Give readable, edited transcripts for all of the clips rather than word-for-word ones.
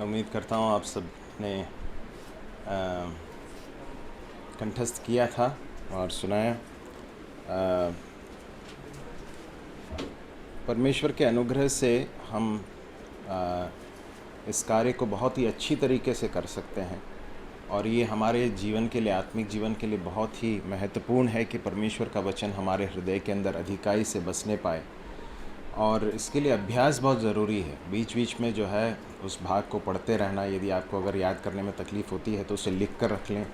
उम्मीद करता हूँ आप सब ने कंठस्थ किया था और सुनाया। परमेश्वर के अनुग्रह से हम इस कार्य को बहुत ही अच्छी तरीके से कर सकते हैं और ये हमारे जीवन के लिए, आत्मिक जीवन के लिए बहुत ही महत्वपूर्ण है कि परमेश्वर का वचन हमारे हृदय के अंदर अधिकाई से बसने पाए। और इसके लिए अभ्यास बहुत ज़रूरी है। बीच बीच में जो है उस भाग को पढ़ते रहना। यदि आपको अगर याद करने में तकलीफ़ होती है तो उसे लिख कर रख लें।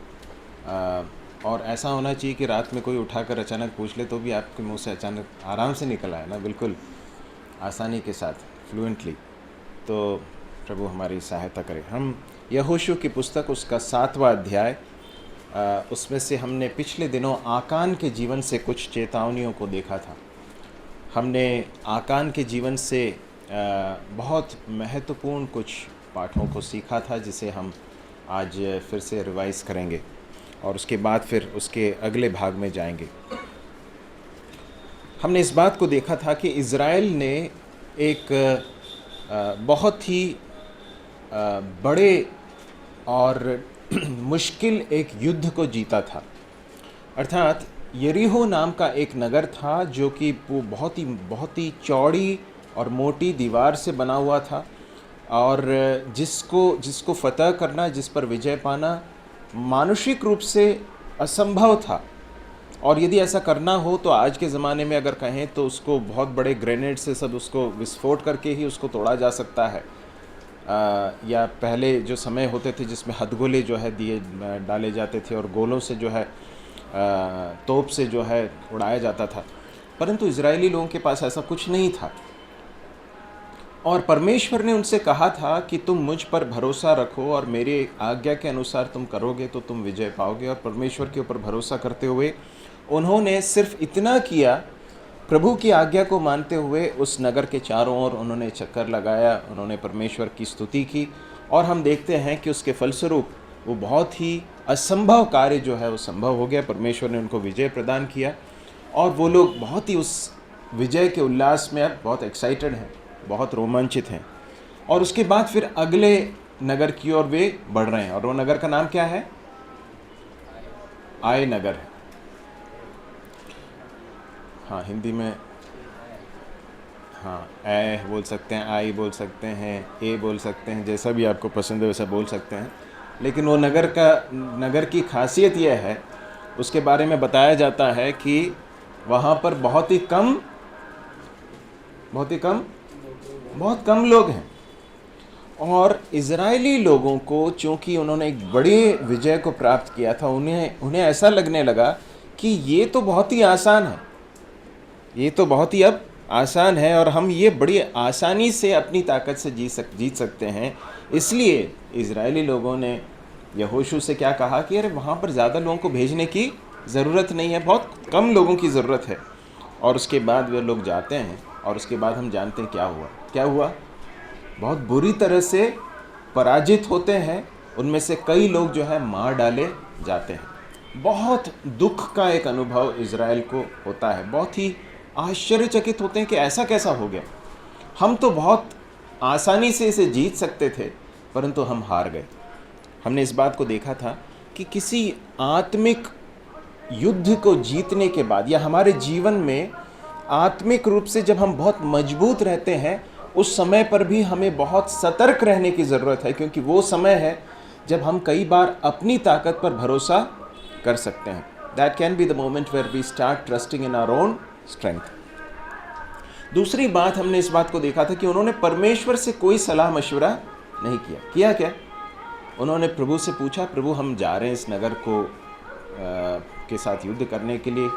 और ऐसा होना चाहिए कि रात में कोई उठाकर अचानक पूछ ले तो भी आपके मुंह से अचानक आराम से निकल आए ना, बिल्कुल आसानी के साथ, फ्लुएंटली। तो प्रभु हमारी सहायता करे। हम यहोशू की पुस्तक उसका 7वां अध्याय, उसमें से हमने पिछले दिनों आकान के जीवन से कुछ चेतावनियों को देखा था। हमने आकान के जीवन से बहुत महत्वपूर्ण कुछ पाठों को सीखा था जिसे हम आज फिर से रिवाइज करेंगे और उसके बाद फिर उसके अगले भाग में जाएंगे। हमने इस बात को देखा था कि इज़राइल ने एक बहुत ही बड़े और मुश्किल एक युद्ध को जीता था। अर्थात यरीहो नाम का एक नगर था जो कि वो बहुत ही चौड़ी और मोटी दीवार से बना हुआ था और जिसको फतह करना, जिस पर विजय पाना मानुषिक रूप से असंभव था। और यदि ऐसा करना हो तो आज के ज़माने में अगर कहें तो उसको बहुत बड़े ग्रेनेड से सब उसको विस्फोट करके ही उसको तोड़ा जा सकता है। या पहले जो समय होते थे जिसमें हथगोले जो है दिए डाले जाते थे और गोलों से जो है तोप से जो है उड़ाया जाता था। परंतु इजरायली लोगों के पास ऐसा कुछ नहीं था और परमेश्वर ने उनसे कहा था कि तुम मुझ पर भरोसा रखो और मेरे आज्ञा के अनुसार तुम करोगे तो तुम विजय पाओगे। और परमेश्वर के ऊपर भरोसा करते हुए उन्होंने सिर्फ इतना किया, प्रभु की आज्ञा को मानते हुए उस नगर के चारों ओर उन्होंने चक्कर लगाया, उन्होंने परमेश्वर की स्तुति की और हम देखते हैं कि उसके फलस्वरूप वो बहुत ही असंभव कार्य जो है वो संभव हो गया। परमेश्वर ने उनको विजय प्रदान किया और वो लोग बहुत ही उस विजय के उल्लास में अब बहुत एक्साइटेड हैं, बहुत रोमांचित हैं। और उसके बाद फिर अगले नगर की ओर वे बढ़ रहे हैं और वो नगर का नाम क्या है? आय नगर है। हाँ, हिंदी में हाँ ए बोल सकते हैं, आई बोल सकते हैं, ए बोल सकते हैं, जैसा भी आपको पसंद है वैसा बोल सकते हैं। लेकिन वो नगर की खासियत यह है, उसके बारे में बताया जाता है कि वहाँ पर बहुत कम लोग हैं। और इज़राइली लोगों को चूँकि उन्होंने एक बड़े विजय को प्राप्त किया था, उन्हें ऐसा लगने लगा कि ये तो बहुत ही आसान है, ये तो बहुत ही अब आसान है और हम ये बड़ी आसानी से अपनी ताकत से जीत सकते हैं। इसलिए इज़राइली लोगों ने यहोशू से क्या कहा कि अरे वहाँ पर ज़्यादा लोगों को भेजने की ज़रूरत नहीं है, बहुत कम लोगों की ज़रूरत है। और उसके बाद वे लोग जाते हैं और उसके बाद हम जानते हैं क्या हुआ। बहुत बुरी तरह से पराजित होते हैं, उनमें से कई लोग जो है मार डाले जाते हैं। बहुत दुख का एक अनुभव इज़राइल को होता है, बहुत ही आश्चर्यचकित होते हैं कि ऐसा कैसा हो गया। हम तो बहुत आसानी से इसे जीत सकते थे परंतु हम हार गए। हमने इस बात को देखा था कि किसी आत्मिक युद्ध को जीतने के बाद या हमारे जीवन में आत्मिक रूप से जब हम बहुत मजबूत रहते हैं उस समय पर भी हमें बहुत सतर्क रहने की ज़रूरत है, क्योंकि वो समय है जब हम कई बार अपनी ताकत पर भरोसा कर सकते हैं। That can be the moment where we start trusting in our own strength. दूसरी बात, हमने इस बात को देखा था कि उन्होंने परमेश्वर से कोई सलाह मशवरा नहीं किया। क्या उन्होंने प्रभु से पूछा, प्रभु हम जा रहे हैं इस नगर को के साथ युद्ध करने के लिए,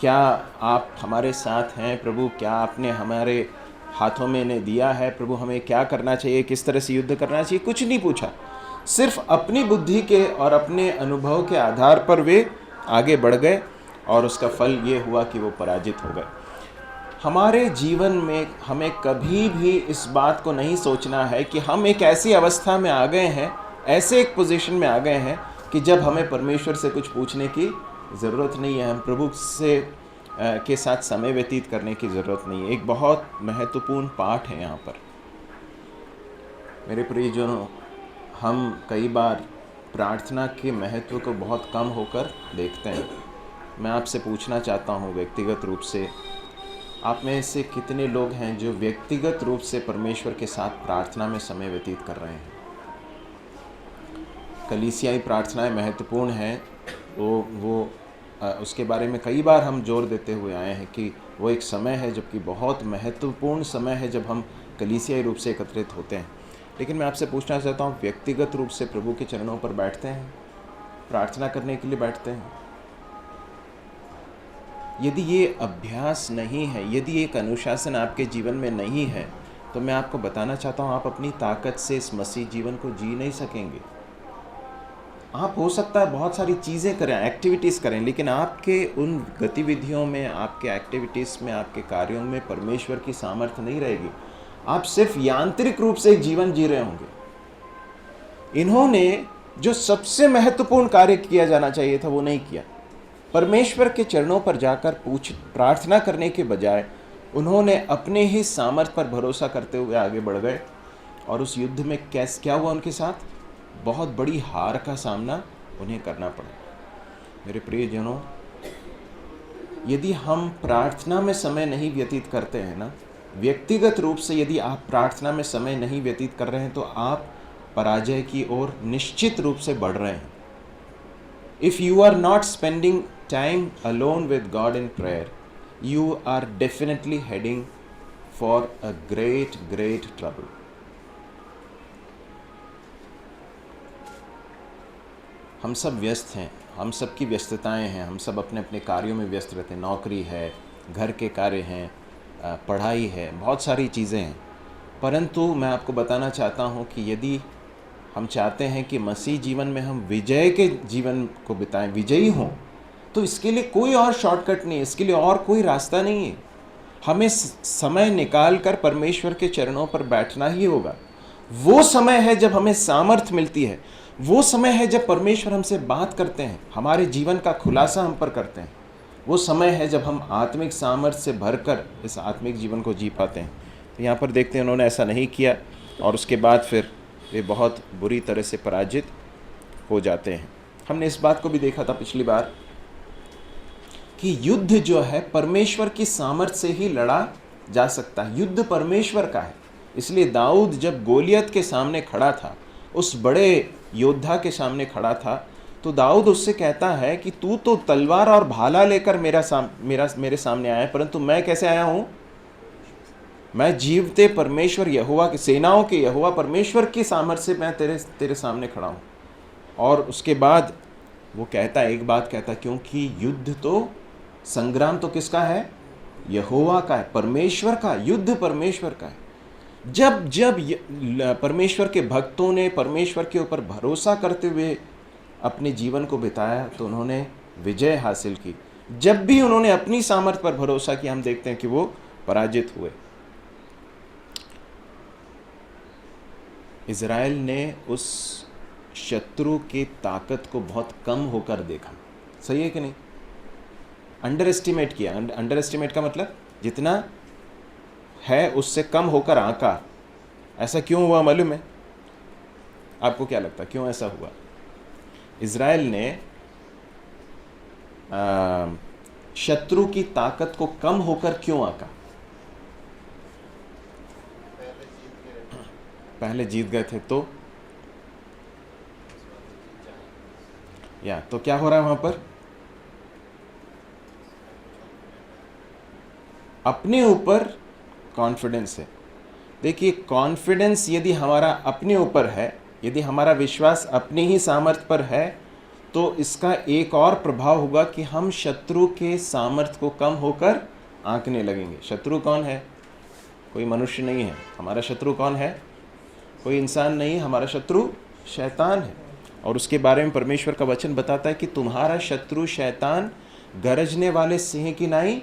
क्या आप हमारे साथ हैं प्रभु? क्या आपने हमारे हाथों में इन्हें दिया है प्रभु? हमें क्या करना चाहिए, किस तरह से युद्ध करना चाहिए? कुछ नहीं पूछा। सिर्फ अपनी बुद्धि के और अपने अनुभव के आधार पर वे आगे बढ़ गए और उसका फल ये हुआ कि वो पराजित हो गए। हमारे जीवन में हमें कभी भी इस बात को नहीं सोचना है कि हम एक ऐसी अवस्था में आ गए हैं, ऐसे एक पोजीशन में आ गए हैं कि जब हमें परमेश्वर से कुछ पूछने की ज़रूरत नहीं है, हम प्रभु से के साथ समय व्यतीत करने की ज़रूरत नहीं है। एक बहुत महत्वपूर्ण पाठ है यहाँ पर मेरे प्रियजनों। हम कई बार प्रार्थना के महत्व को बहुत कम होकर देखते हैं। मैं आपसे पूछना चाहता हूँ व्यक्तिगत रूप से, आप में से कितने लोग हैं जो व्यक्तिगत रूप से परमेश्वर के साथ प्रार्थना में समय व्यतीत कर रहे हैं? कलीसियाई प्रार्थनाएं महत्वपूर्ण हैं, उसके बारे में कई बार हम जोर देते हुए आए हैं कि वो एक समय है जबकि बहुत महत्वपूर्ण समय है जब हम कलीसियाई रूप से एकत्रित होते हैं। लेकिन मैं आपसे पूछना चाहता हूँ, व्यक्तिगत रूप से प्रभु के चरणों पर बैठते हैं, प्रार्थना करने के लिए बैठते हैं? यदि ये अभ्यास नहीं है, यदि एक अनुशासन आपके जीवन में नहीं है, तो मैं आपको बताना चाहता हूँ आप अपनी ताकत से इस मसीह जीवन को जी नहीं सकेंगे। आप हो सकता है बहुत सारी चीज़ें करें, एक्टिविटीज़ करें, लेकिन आपके उन गतिविधियों में, आपके एक्टिविटीज़ में, आपके कार्यों में परमेश्वर की सामर्थ्य नहीं रहेगी। आप सिर्फ यांत्रिक रूप से एक जीवन जी रहे होंगे। इन्होंने जो सबसे महत्वपूर्ण कार्य किया जाना चाहिए था वो नहीं किया। परमेश्वर के चरणों पर जाकर प्रार्थना करने के बजाय उन्होंने अपने ही सामर्थ्य पर भरोसा करते हुए आगे बढ़ गए, और उस युद्ध में क्या हुआ उनके साथ? बहुत बड़ी हार का सामना उन्हें करना पड़ा। मेरे प्रियजनों, यदि हम प्रार्थना में समय नहीं व्यतीत करते हैं ना, व्यक्तिगत रूप से यदि आप प्रार्थना में समय नहीं व्यतीत कर रहे हैं, तो आप पराजय की ओर निश्चित रूप से बढ़ रहे हैं। If you are not spending time alone with God in prayer, you are definitely heading for a great trouble. हम सब व्यस्त हैं, हम सब की व्यस्तताएं हैं, हम सब अपने अपने कार्यों में व्यस्त रहते हैं। नौकरी है, घर के कार्य हैं, पढ़ाई है, बहुत सारी चीज़ें हैं। परंतु मैं आपको बताना चाहता हूं कि यदि हम चाहते हैं कि मसीह जीवन में हम विजय के जीवन को बिताएं, विजयी हों, तो इसके लिए कोई और शॉर्टकट नहीं है, इसके लिए और कोई रास्ता नहीं है। हमें समय निकाल कर परमेश्वर के चरणों पर बैठना ही होगा। वो समय है जब हमें सामर्थ्य मिलती है, वो समय है जब परमेश्वर हमसे बात करते हैं, हमारे जीवन का खुलासा हम पर करते हैं। वो समय है जब हम आत्मिक सामर्थ्य से भरकर इस आत्मिक जीवन को जी पाते हैं। तो यहाँ पर देखते हैं उन्होंने ऐसा नहीं किया, और उसके बाद फिर वे बहुत बुरी तरह से पराजित हो जाते हैं। हमने इस बात को भी देखा था पिछली बार कि युद्ध जो है परमेश्वर की सामर्थ्य से ही लड़ा जा सकता है। युद्ध परमेश्वर का है। इसलिए दाऊद जब गोलियत के सामने खड़ा था, उस बड़े योद्धा के सामने खड़ा था, तो दाऊद उससे कहता है कि तू तो तलवार और भाला लेकर मेरे सामने आया है, परंतु मैं कैसे आया हूँ? मैं जीवते परमेश्वर यहोवा के, सेनाओं के यहोवा परमेश्वर की सामर्थ्य से मैं तेरे सामने खड़ा हूँ। और उसके बाद वो कहता है, एक बात कहता है, क्योंकि युद्ध तो, संग्राम तो किसका है? यहोवा का है, परमेश्वर का। युद्ध परमेश्वर का है। जब परमेश्वर के भक्तों ने परमेश्वर के ऊपर भरोसा करते हुए अपने जीवन को बिताया, तो उन्होंने विजय हासिल की। जब भी उन्होंने अपनी सामर्थ्य पर भरोसा किया, हम देखते हैं कि वो पराजित हुए। इज़राइल ने उस शत्रु की ताकत को बहुत कम होकर देखा। सही है कि नहीं? अंडर एस्टिमेट किया। अंडर एस्टिमेट का मतलब जितना है उससे कम होकर आंका। ऐसा क्यों हुआ मालूम है? आपको क्या लगता है क्यों ऐसा हुआ? इज़राइल ने शत्रु की ताकत को कम होकर क्यों आंका? पहले जीत गए थे तो तो क्या हो रहा है वहां पर? अपने ऊपर कॉन्फिडेंस है। देखिए, कॉन्फिडेंस यदि हमारा अपने ऊपर है, यदि हमारा विश्वास अपनी ही सामर्थ्य पर है, तो इसका एक और प्रभाव होगा कि हम शत्रु के सामर्थ्य को कम होकर आंकने लगेंगे। शत्रु कौन है? कोई मनुष्य नहीं है। हमारा शत्रु कौन है? कोई इंसान नहीं, हमारा शत्रु शैतान है। और उसके बारे में परमेश्वर का वचन बताता है कि तुम्हारा शत्रु शैतान गरजने वाले सिंह की नाई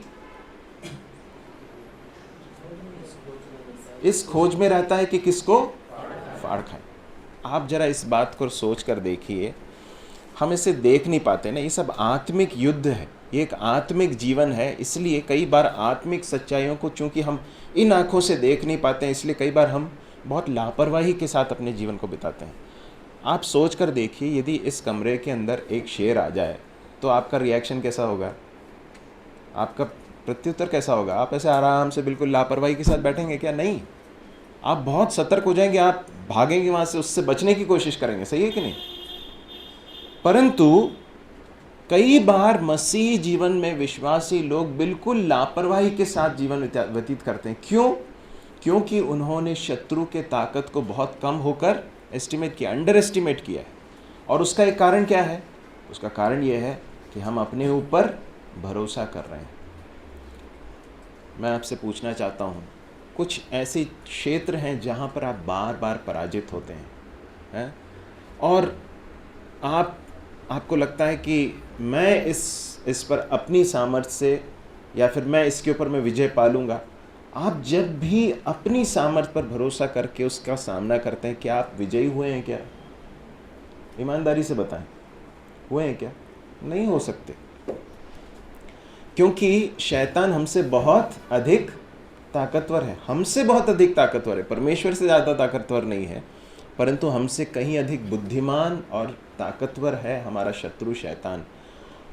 इस खोज में रहता है कि किसको फाड़ खाए। आप जरा इस बात को सोच कर देखिए, हम इसे देख नहीं पाते ना। ये सब आत्मिक युद्ध है, ये एक आत्मिक जीवन है। इसलिए कई बार आत्मिक सच्चाइयों को चूंकि हम इन आंखों से देख नहीं पाते हैं, इसलिए कई बार हम बहुत लापरवाही के साथ अपने जीवन को बिताते हैं। आप सोच कर देखिए, यदि इस कमरे के अंदर एक शेर आ जाए तो आपका रिएक्शन कैसा होगा, आपका प्रत्युत्तर कैसा होगा? आप ऐसे आराम से बिल्कुल लापरवाही के साथ बैठेंगे क्या? नहीं, आप बहुत सतर्क हो जाएंगे, आप भागेंगे वहां से, उससे बचने की कोशिश करेंगे। सही है कि नहीं? परंतु कई बार मसीह जीवन में विश्वासी लोग बिल्कुल लापरवाही के साथ जीवन व्यतीत करते हैं। क्यों? क्योंकि उन्होंने शत्रु के ताकत को बहुत कम होकर एस्टिमेट किया, अंडर एस्टिमेट किया है। और उसका एक कारण क्या है? उसका कारण यह है कि हम अपने ऊपर भरोसा कर रहे हैं। मैं आपसे पूछना चाहता हूँ, कुछ ऐसे क्षेत्र हैं जहाँ पर आप बार बार पराजित होते हैं और आपको लगता है कि मैं इस पर अपनी सामर्थ्य से या फिर मैं इसके ऊपर मैं विजय पा लूँगा। आप जब भी अपनी सामर्थ्य पर भरोसा करके उसका सामना करते हैं, क्या आप विजयी हुए हैं क्या? ईमानदारी से बताएं, हुए हैं क्या? नहीं हो सकते, क्योंकि शैतान हमसे बहुत अधिक ताकतवर है, हमसे बहुत अधिक ताकतवर है। परमेश्वर से ज़्यादा ताकतवर नहीं है, परंतु हमसे कहीं अधिक बुद्धिमान और ताकतवर है हमारा शत्रु शैतान।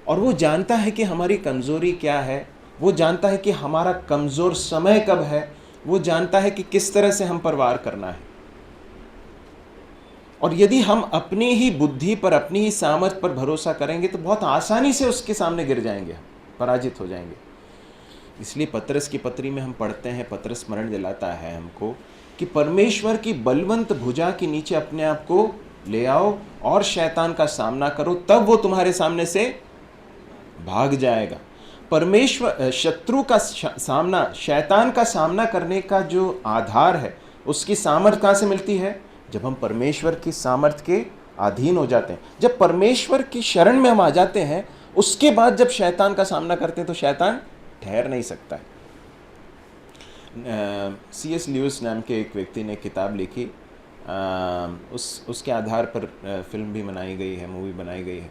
और वो जानता है कि हमारी कमज़ोरी क्या है, वो जानता है कि हमारा कमज़ोर समय कब है, वो जानता है कि किस तरह से हम पर वार करना है। और यदि हम अपनी ही बुद्धि पर, अपनी ही सामर्थ्य पर भरोसा करेंगे तो बहुत आसानी से उसके सामने गिर जाएंगे, पराजित हो जाएंगे। इसलिए पतरस की पत्री में हम पढ़ते हैं, पतरस स्मरण दिलाता है हमको कि परमेश्वर की बलवंत भुजा के नीचे अपने आप को ले आओ और शैतान का सामना करो, तब वो तुम्हारे सामने से भाग जाएगा। परमेश्वर शत्रु का सामना, शैतान का सामना करने का जो आधार है, उसकी सामर्थ्य कहाँ से मिलती है? जब हम परमेश्वर की सामर्थ्य के अधीन हो जाते हैं, जब परमेश्वर की शरण में हम आ जाते हैं, उसके बाद जब शैतान का सामना करते हैं तो शैतान ठहर नहीं सकता है। C.S. ल्यूइस नाम के एक व्यक्ति ने किताब लिखी, उसके आधार पर फिल्म भी बनाई गई है, मूवी बनाई गई है।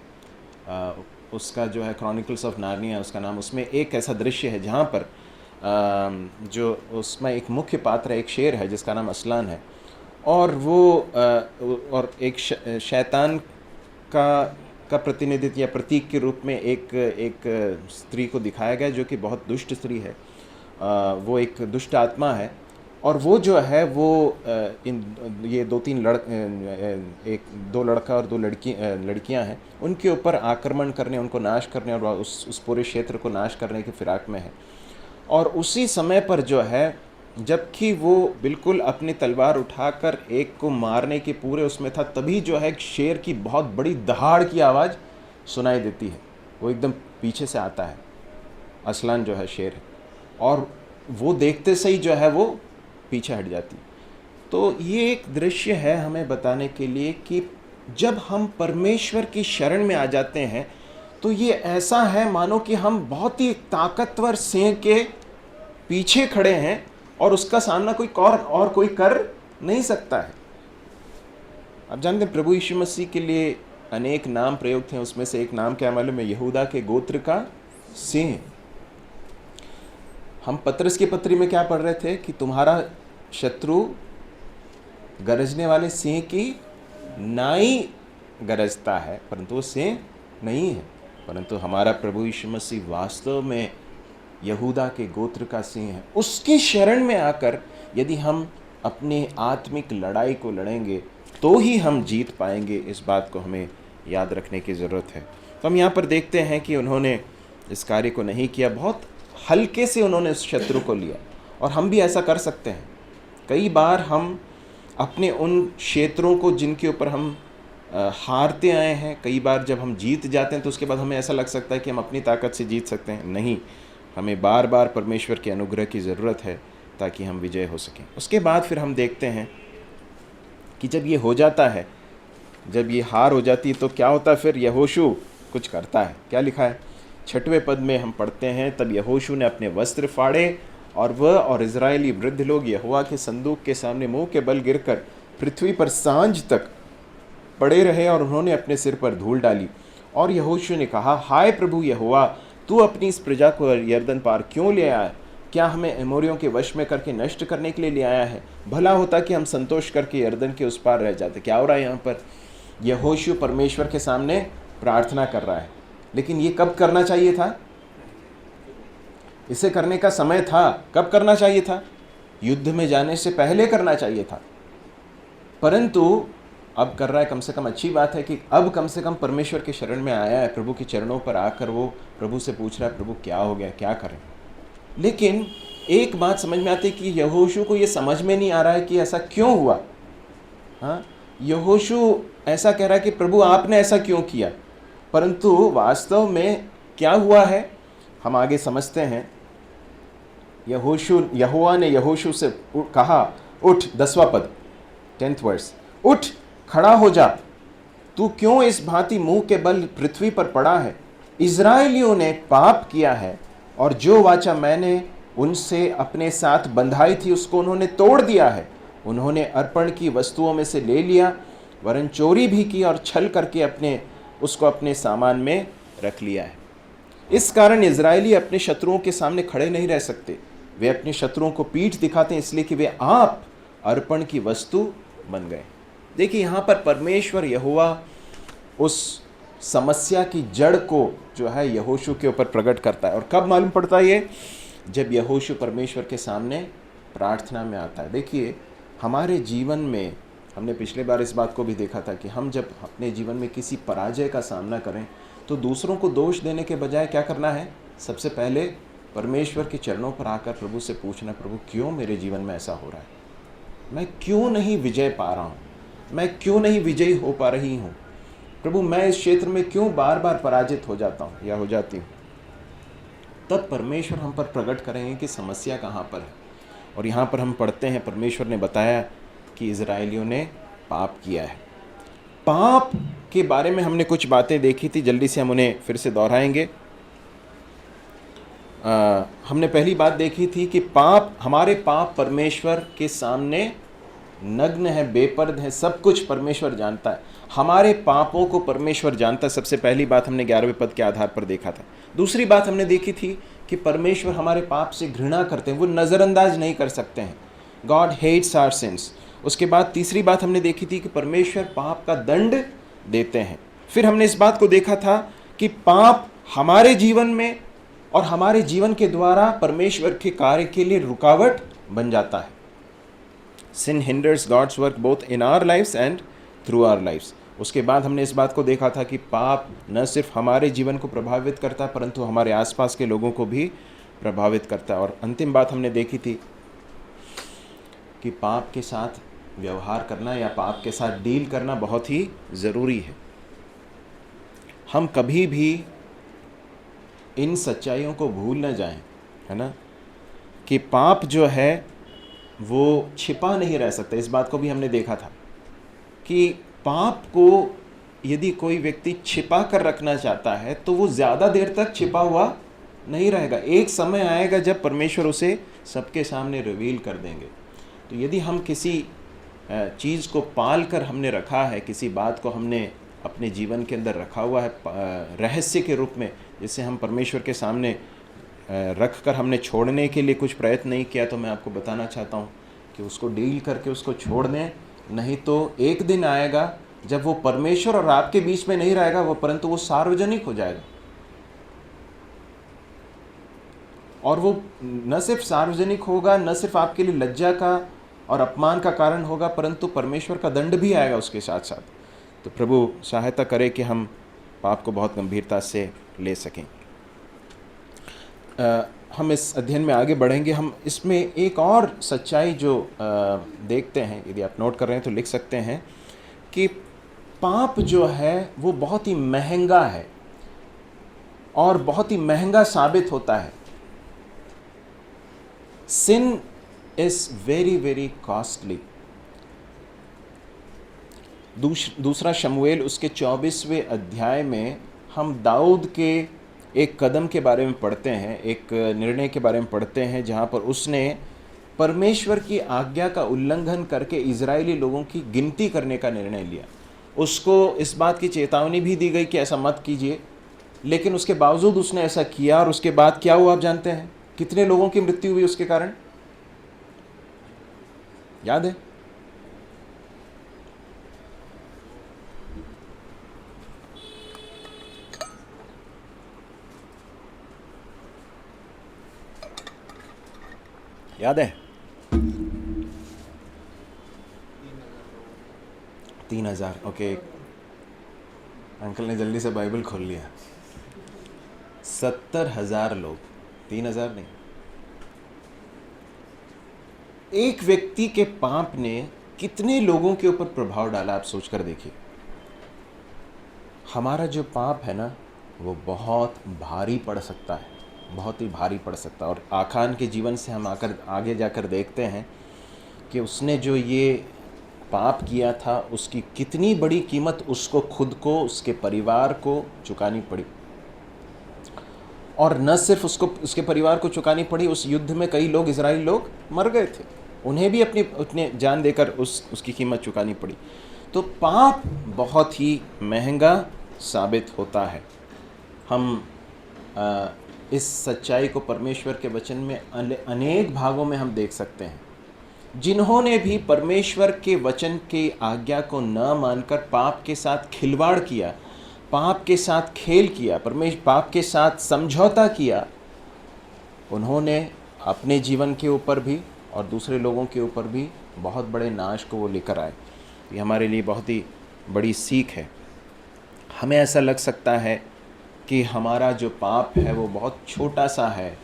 उसका जो है क्रॉनिकल्स ऑफ नार्निया उसका नाम। उसमें एक ऐसा दृश्य है जहाँ पर जो उसमें एक मुख्य पात्र है, एक शेर है जिसका नाम असलान है, और वो और एक शैतान का प्रतिनिधित्व या प्रतीक के रूप में एक स्त्री को दिखाया गया जो कि बहुत दुष्ट स्त्री है। वो एक दुष्ट आत्मा है, और वो जो है वो ये दो लड़का और दो लड़कियां हैं, उनके ऊपर आक्रमण करने, उनको नाश करने और उस पूरे क्षेत्र को नाश करने की फिराक में है। और उसी समय पर जो है, जबकि वो बिल्कुल अपनी तलवार उठाकर एक को मारने के पूरे उसमें था, तभी जो है एक शेर की बहुत बड़ी दहाड़ की आवाज़ सुनाई देती है। वो एकदम पीछे से आता है, असलान जो है शेर है, और वो देखते से ही जो है वो पीछे हट जाती। तो ये एक दृश्य है हमें बताने के लिए कि जब हम परमेश्वर की शरण में आ जाते हैं तो ये ऐसा है मानो कि हम बहुत ही ताकतवर सिंह के पीछे खड़े हैं और उसका सामना कोई और कोई कर नहीं सकता है। आप जानते हैं प्रभु यीशु मसीह के लिए अनेक नाम प्रयोग थे, उसमें से एक नाम क्या मालूम है? यहूदा के गोत्र का सिंह। हम पतरस की पत्री में क्या पढ़ रहे थे कि तुम्हारा शत्रु गरजने वाले सिंह की नाई गरजता है, परंतु वो सिंह नहीं है, परंतु हमारा प्रभु यीशु मसीह वास्तव में यहूदा के गोत्र का सिंह है। उसकी शरण में आकर यदि हम अपने आत्मिक लड़ाई को लड़ेंगे तो ही हम जीत पाएंगे। इस बात को हमें याद रखने की ज़रूरत है। तो हम यहाँ पर देखते हैं कि उन्होंने इस कार्य को नहीं किया, बहुत हल्के से उन्होंने उस शत्रु को लिया, और हम भी ऐसा कर सकते हैं। कई बार हम अपने उन क्षेत्रों को जिनके ऊपर हम हारते आए हैं, कई बार जब हम जीत जाते हैं तो उसके बाद हमें ऐसा लग सकता है कि हम अपनी ताकत से जीत सकते हैं। नहीं, हमें बार बार परमेश्वर के अनुग्रह की ज़रूरत है ताकि हम विजय हो सकें। उसके बाद फिर हम देखते हैं कि जब ये हो जाता है, जब ये हार हो जाती है तो क्या होता है? फिर यहोशू कुछ करता है। क्या लिखा है 6वें पद में? हम पढ़ते हैं, तब यहोशू ने अपने वस्त्र फाड़े और वह और इज़राइली वृद्ध लोग यहोवा के संदूक के सामने मुंह के बल गिरकर पृथ्वी पर सांझ तक पड़े रहे, और उन्होंने अपने सिर पर धूल डाली। और यहोशू ने कहा, हाय प्रभु यहोवा, तू अपनी इस प्रजा को यरदन पार क्यों ले आया? क्या हमें एमोरियों के वश में करके नष्ट करने के लिए ले आया है? भला होता कि हम संतोष करके यरदन के उस पार रह जाते। क्या हो रहा है यहाँ पर? यहोशू परमेश्वर के सामने प्रार्थना कर रहा है, लेकिन ये कब करना चाहिए था? इसे करने का समय था। कब करना चाहिए था? युद्ध में जाने से पहले करना चाहिए था, परंतु अब कर रहा है। कम से कम अच्छी बात है कि अब कम से कम परमेश्वर के शरण में आया है, प्रभु के चरणों पर आकर वो प्रभु से पूछ रहा है, प्रभु क्या हो गया, क्या करें। लेकिन एक बात समझ में आती है कि यहोशू को ये समझ में नहीं आ रहा है कि ऐसा क्यों हुआ। हाँ, यहोशू ऐसा कह रहा है कि प्रभु आपने ऐसा क्यों किया, परंतु वास्तव में क्या हुआ है हम आगे समझते हैं। यहोवा ने यहोशू से कहा, उठ, 10वां पद, 10th वर्स, उठ, खड़ा हो जा, तू क्यों इस भांति मुंह के बल पृथ्वी पर पड़ा है? इज़राइलियों ने पाप किया है और जो वाचा मैंने उनसे अपने साथ बंधाई थी उसको उन्होंने तोड़ दिया है। उन्होंने अर्पण की वस्तुओं में से ले लिया, वरन चोरी भी की और छल करके उसको अपने सामान में रख लिया है। इस कारण इज़राइली अपने शत्रुओं के सामने खड़े नहीं रह सकते। वे अपने शत्रुओं को पीठ दिखाते हैं, इसलिए कि वे आप अर्पण की वस्तु बन गए। देखिए, यहाँ पर परमेश्वर यहोवा उस समस्या की जड़ को जो है यहोशू के ऊपर प्रकट करता है। और कब मालूम पड़ता है ये? जब यहोशू परमेश्वर के सामने प्रार्थना में आता है। देखिए, हमारे जीवन में हमने पिछले बार इस बात को भी देखा था कि हम जब अपने जीवन में किसी पराजय का सामना करें तो दूसरों को दोष देने के बजाय क्या करना है? सबसे पहले परमेश्वर के चरणों पर आकर प्रभु से पूछना, प्रभु क्यों मेरे जीवन में ऐसा हो रहा है? मैं क्यों नहीं विजय पा रहा हूँ? मैं क्यों नहीं विजयी हो पा रही हूँ? प्रभु, मैं इस क्षेत्र में क्यों बार बार पराजित हो जाता हूँ या हो जाती हूँ? तब परमेश्वर हम पर प्रकट करेंगे कि समस्या कहाँ पर है। और यहाँ पर हम पढ़ते हैं, परमेश्वर ने बताया कि इज़राइलियों ने पाप किया है। पाप के बारे में हमने कुछ बातें देखी थी, जल्दी से हम उन्हें फिर से दोहराएंगे। हमने पहली बात देखी थी कि हमारे पाप परमेश्वर के सामने नग्न है, बेपर्द है, सब कुछ परमेश्वर जानता है। हमारे पापों को परमेश्वर जानता है। सबसे पहली बात हमने 11वें पद के आधार पर देखा था। दूसरी बात हमने देखी थी कि परमेश्वर हमारे पाप से घृणा करते हैं, वो नज़रअंदाज नहीं कर सकते हैं। God hates our sins. उसके बाद तीसरी बात हमने देखी थी कि परमेश्वर पाप का दंड देते हैं। फिर हमने इस बात को देखा था कि पाप हमारे जीवन में और हमारे जीवन के द्वारा परमेश्वर के कार्य के लिए रुकावट बन जाता है। Sin hinders God's work both in our lives and through our lives. उसके बाद हमने इस बात को देखा था कि पाप न सिर्फ हमारे जीवन को प्रभावित करता है परंतु हमारे आसपास के लोगों को भी प्रभावित करता है। और अंतिम बात हमने देखी थी कि पाप के साथ व्यवहार करना या पाप के साथ डील करना बहुत ही ज़रूरी है। हम कभी भी इन सच्चाइयों को भूल न जाएं, है ना, कि पाप जो है वो छिपा नहीं रह सकता। इस बात को भी हमने देखा था कि पाप को यदि कोई व्यक्ति छिपा कर रखना चाहता है तो वो ज़्यादा देर तक छिपा हुआ नहीं रहेगा। एक समय आएगा जब परमेश्वर उसे सबके सामने रिवील कर देंगे। तो यदि हम किसी चीज़ को पाल कर हमने रखा है, किसी बात को हमने अपने जीवन के अंदर रखा हुआ है रहस्य के रूप में, जिसे हम परमेश्वर के सामने रख कर हमने छोड़ने के लिए कुछ प्रयत्न नहीं किया, तो मैं आपको बताना चाहता हूँ कि उसको डील करके उसको छोड़ दें। नहीं तो एक दिन आएगा जब वो परमेश्वर और आपके बीच में नहीं रहेगा वो, परंतु वो सार्वजनिक हो जाएगा। और वो न सिर्फ सार्वजनिक होगा, न सिर्फ आपके लिए लज्जा का और अपमान का कारण होगा, परंतु परमेश्वर का दंड भी आएगा उसके साथ साथ। तो प्रभु सहायता करे कि हम पाप को बहुत गंभीरता से ले सकें। हम इस अध्ययन में आगे बढ़ेंगे। हम इसमें एक और सच्चाई जो देखते हैं, यदि आप नोट कर रहे हैं तो लिख सकते हैं, कि पाप जो है वो बहुत ही महंगा है और बहुत ही महंगा साबित होता है। सिन इज वेरी वेरी कॉस्टली। दूसरा शमूएल उसके 24वें अध्याय में हम दाऊद के एक कदम के बारे में पढ़ते हैं, एक निर्णय के बारे में पढ़ते हैं, जहाँ पर उसने परमेश्वर की आज्ञा का उल्लंघन करके इजरायली लोगों की गिनती करने का निर्णय लिया। उसको इस बात की चेतावनी भी दी गई कि ऐसा मत कीजिए, लेकिन उसके बावजूद उसने ऐसा किया। और उसके बाद क्या हुआ आप जानते हैं? कितने लोगों की मृत्यु हुई उसके कारण? याद है? याद है? 3,000। ओके, अंकल ने जल्दी से बाइबल खोल लिया। 70,000 लोग, 3,000 नहीं। एक व्यक्ति के पाप ने कितने लोगों के ऊपर प्रभाव डाला, आप सोचकर देखिए। हमारा जो पाप है ना, वो बहुत भारी पड़ सकता है, बहुत ही भारी पड़ सकता है। और आखान के जीवन से हम आगे जाकर देखते हैं कि उसने जो ये पाप किया था, उसकी कितनी बड़ी कीमत उसको खुद को, उसके परिवार को चुकानी पड़ी। और न सिर्फ उसको, उसके परिवार को चुकानी पड़ी, उस युद्ध में कई लोग, इजराइली लोग मर गए थे, उन्हें भी अपनी जान देकर उसकी कीमत चुकानी पड़ी। तो पाप बहुत ही महंगा साबित होता है। हम इस सच्चाई को परमेश्वर के वचन में अनेक भागों में हम देख सकते हैं। जिन्होंने भी परमेश्वर के वचन की आज्ञा को न मानकर पाप के साथ खिलवाड़ किया, पाप के साथ खेल किया, पाप के साथ समझौता किया, उन्होंने अपने जीवन के ऊपर भी और दूसरे लोगों के ऊपर भी बहुत बड़े नाश को वो लेकर आए। ये हमारे लिए बहुत ही बड़ी सीख है। हमें ऐसा लग सकता है कि हमारा जो पाप है वो बहुत छोटा सा है,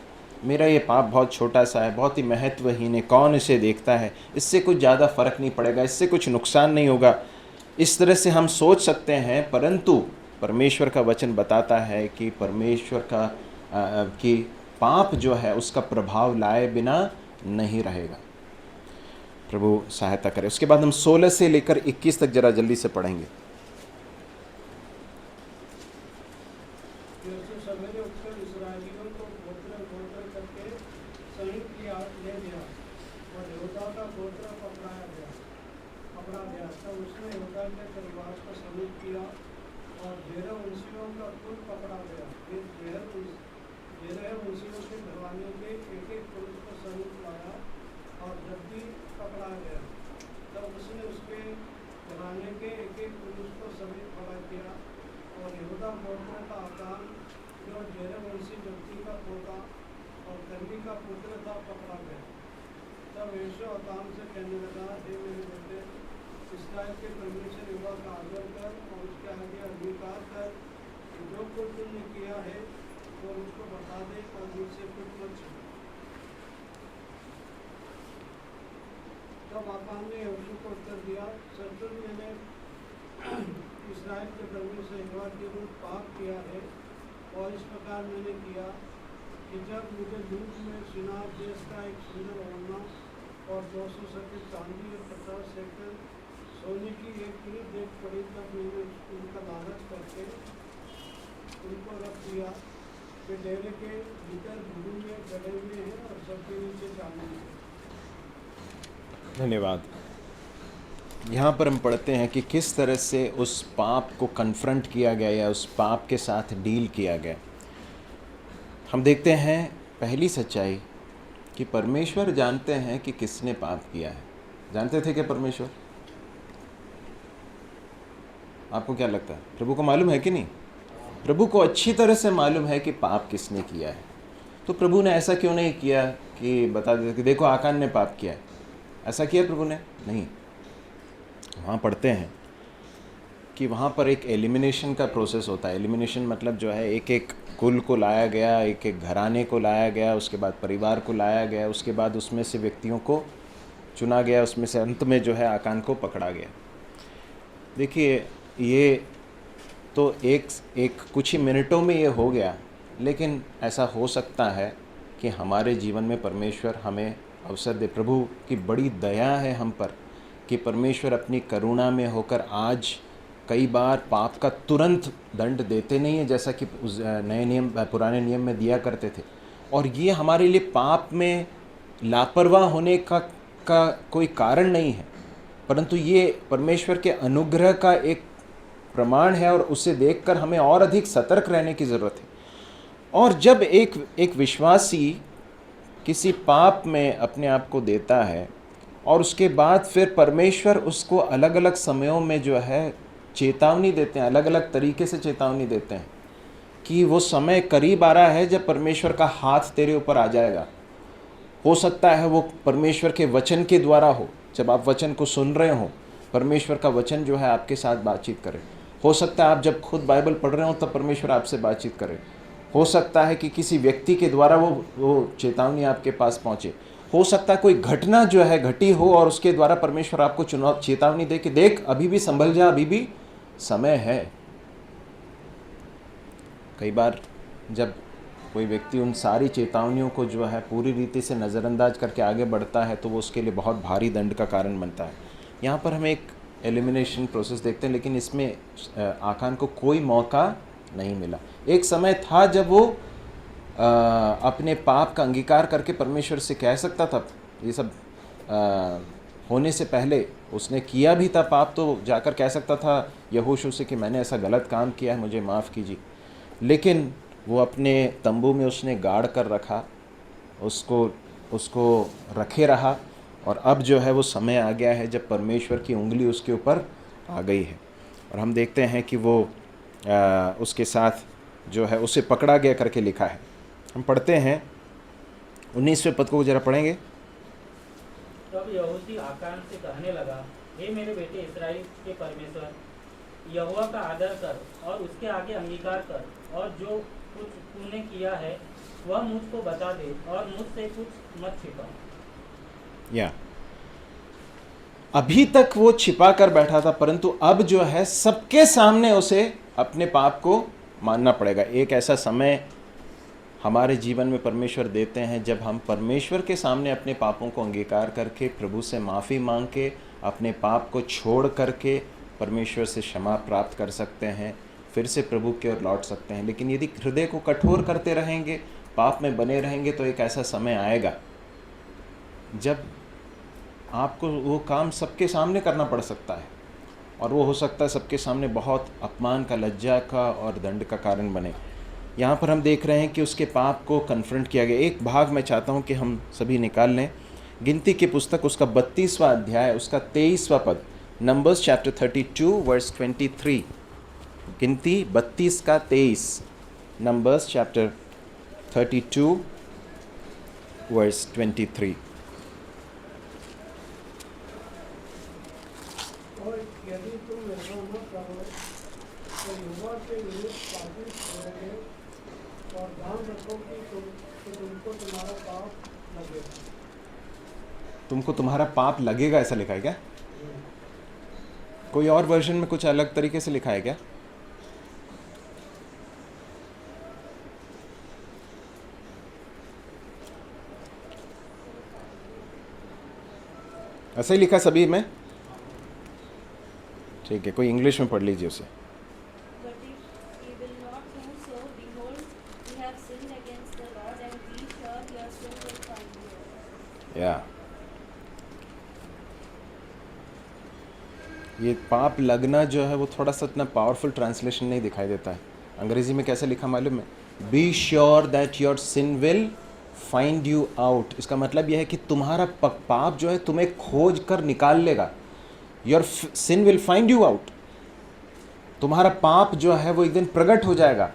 मेरा ये पाप बहुत छोटा सा है, बहुत ही महत्वहीन है, कौन इसे देखता है, इससे कुछ ज़्यादा फ़र्क नहीं पड़ेगा, इससे कुछ नुकसान नहीं होगा, इस तरह से हम सोच सकते हैं। परंतु परमेश्वर का वचन बताता है कि परमेश्वर का कि पाप जो है उसका प्रभाव लाए बिना नहीं रहेगा। प्रभु सहायता करे। उसके बाद हम 16 से लेकर 21 तक जरा जल्दी से पढ़ेंगे। सवेरे उठकर इस्राएलियों को गोत्र गोत्र करके संयुक्त ले गया और यहूदा का गोत्र पकड़ा गया। तब उसने यहूदा के परिवार को सम्मिलित किया और 13 वंशियों का कुल पकड़ा गया। फिर 13 वंशियों के घराने के एक एक पुरुष को सम्मिलित लाया और जब भी पकड़ा गया तब उसने उसके घराने के एक एक पुरुष को सम्मिलित खड़ा किया। और यहूदा गोत्र का आकान जो 13 वंशी व्यक्ति का पोता और कर्मी का पुत्र था पकड़ा गया। तब यहोशू आकान से कहने लगा, हे मेरे बेटे, इस्राएल के परमेश्वर यहोवा का आदर कर और उसके आगे अंगीकार कर कि जो कुछ तुमने किया है वो उसको बता दे और मुझसे कुछ मत छुपा। तब आकान ने यहोशू को उत्तर दिया, सचमुच मैंने इस्राएल के परमेश्वर यहोवा के विरुद्ध पाप किया है। और इस प्रकार मैंने किया कि जब मुझे लूट में शिनार देश का एक सुंदर ओढ़ना और 200 शेकेल चांदी और 50 शेकेल सोने की एक कीमत देख पड़ी, तब मैंने उनका लालच करके उनको रख दिया कि डेरे के भीतर भूमि में गड़े हुए हैं और सबके नीचे चांदी है। धन्यवाद। यहाँ पर हम पढ़ते हैं कि किस तरह से उस पाप को कन्फ्रंट किया गया या उस पाप के साथ डील किया गया। हम देखते हैं पहली सच्चाई कि परमेश्वर जानते हैं कि किसने पाप किया है। जानते थे क्या परमेश्वर? आपको क्या लगता है, प्रभु को मालूम है कि नहीं? प्रभु को अच्छी तरह से मालूम है कि पाप किसने किया है। तो प्रभु ने ऐसा क्यों नहीं किया कि बता देते कि देखो आकान ने पाप किया है? ऐसा किया प्रभु ने? नहीं। वहाँ पढ़ते हैं कि वहाँ पर एक एलिमिनेशन का प्रोसेस होता है। एलिमिनेशन मतलब जो है एक एक कुल को लाया गया, एक एक घराने को लाया गया, उसके बाद परिवार को लाया गया, उसके बाद उसमें से व्यक्तियों को चुना गया, उसमें से अंत में जो है आकान को पकड़ा गया। देखिए ये तो एक कुछ ही मिनटों में ये हो गया, लेकिन ऐसा हो सकता है कि हमारे जीवन में परमेश्वर हमें अवसर दे। प्रभु की बड़ी दया है हम पर कि परमेश्वर अपनी करुणा में होकर आज कई बार पाप का तुरंत दंड देते नहीं है, जैसा कि उस पुराने नियम में दिया करते थे। और ये हमारे लिए पाप में लापरवाह होने का कोई कारण नहीं है, परंतु ये परमेश्वर के अनुग्रह का एक प्रमाण है और उसे देखकर हमें और अधिक सतर्क रहने की ज़रूरत है। और जब एक विश्वासी किसी पाप में अपने आप को देता है और उसके बाद फिर परमेश्वर उसको अलग अलग समयों में जो है चेतावनी देते हैं, अलग अलग तरीके से चेतावनी देते हैं कि वो समय करीब आ रहा है जब परमेश्वर का हाथ तेरे ऊपर आ जाएगा, हो सकता है वो परमेश्वर के वचन के द्वारा हो, जब आप वचन को सुन रहे हो, परमेश्वर का वचन जो है आपके साथ बातचीत करे। हो सकता है आप जब खुद बाइबल पढ़ रहे हो तब परमेश्वर आपसे बातचीत करे। हो सकता है कि किसी व्यक्ति के द्वारा वो चेतावनी आपके पास पहुंचे। हो सकता है कोई घटना जो है घटी हो और उसके द्वारा परमेश्वर आपको चेतावनी दे कि देख अभी भी संभल जा, अभी भी समय है। कई बार जब कोई व्यक्ति उन सारी चेतावनियों को जो है पूरी रीति से नज़रअंदाज करके आगे बढ़ता है तो वो उसके लिए बहुत भारी दंड का कारण बनता है। यहाँ पर हम एक एलिमिनेशन प्रोसेस देखते हैं, लेकिन इसमें आकान को कोई मौका नहीं मिला। एक समय था जब वो अपने पाप का अंगीकार करके परमेश्वर से कह सकता था। ये सब होने से पहले उसने किया भी था पाप, तो जाकर कह सकता था यहोशू से कि मैंने ऐसा गलत काम किया है, मुझे माफ़ कीजिए। लेकिन वो अपने तंबू में उसने गाड़ कर रखा, उसको रखे रहा, और अब जो है वो समय आ गया है जब परमेश्वर की उंगली उसके ऊपर आ गई है। और हम देखते हैं कि वो उसके साथ जो है उसे पकड़ा गया करके लिखा है। हम पढ़ते हैं 19वें पद को जरा पढ़ेंगे। तब यहोशू आकान से कहने लगा, हे मेरे बेटे इस्राएल के परमेश्वर, यहोवा का आदर कर और उसके आगे अंगीकार कर, और जो कुछ तूने किया है वह मुझको बता दे और मुझसे कुछ मत छिपा। या अभी तक वो छिपा कर बैठा था, परंतु अब जो है सबके सामने उसे अपने पाप को मानना पड़ेगा। एक ऐसा समय हमारे जीवन में परमेश्वर देते हैं जब हम परमेश्वर के सामने अपने पापों को अंगीकार करके, प्रभु से माफ़ी मांग के, अपने पाप को छोड़ करके परमेश्वर से क्षमा प्राप्त कर सकते हैं, फिर से प्रभु की ओर लौट सकते हैं। लेकिन यदि हृदय को कठोर करते रहेंगे, पाप में बने रहेंगे, तो एक ऐसा समय आएगा जब आपको वो काम सबके सामने करना पड़ सकता है, और वो हो सकता है सबके सामने बहुत अपमान का, लज्जा का और दंड का कारण बने। यहाँ पर हम देख रहे हैं कि उसके पाप को कन्फ्रंट किया गया। एक भाग मैं चाहता हूँ कि हम सभी निकाल लें। गिनती की पुस्तक उसका 32वां अध्याय, उसका 23वां पद, नंबर्स चैप्टर 32 वर्स 23। गिनती 32 का 23, नंबर्स चैप्टर 32 वर्स 23। और यदि तुम ऐसा न करो तो युवा के विरुद्ध पापी ठहरोगे, और ध्यान रखो कि तुमको तुम्हारा पाप लगेगा। तुमको तुम्हारा पाप लगेगा, ऐसा लिखा है क्या? कोई और वर्जन में कुछ अलग तरीके से लिखा है क्या? ऐसा ही लिखा सभी में? ठीक है, कोई इंग्लिश में पढ़ लीजिए उसे। But if ye will not do so, behold, ye have sinned against the Lord, and be sure your sin will find you. या ये पाप लगना जो है वो थोड़ा सा इतना पावरफुल ट्रांसलेशन नहीं दिखाई देता है। अंग्रेजी में कैसे लिखा मालूम है? Be sure that your sin will find you out. इसका मतलब यह है कि तुम्हारा पाप जो है तुम्हें खोज कर निकाल लेगा। Your sin will find you out. तुम्हारा पाप जो है वो एक दिन प्रकट हो जाएगा।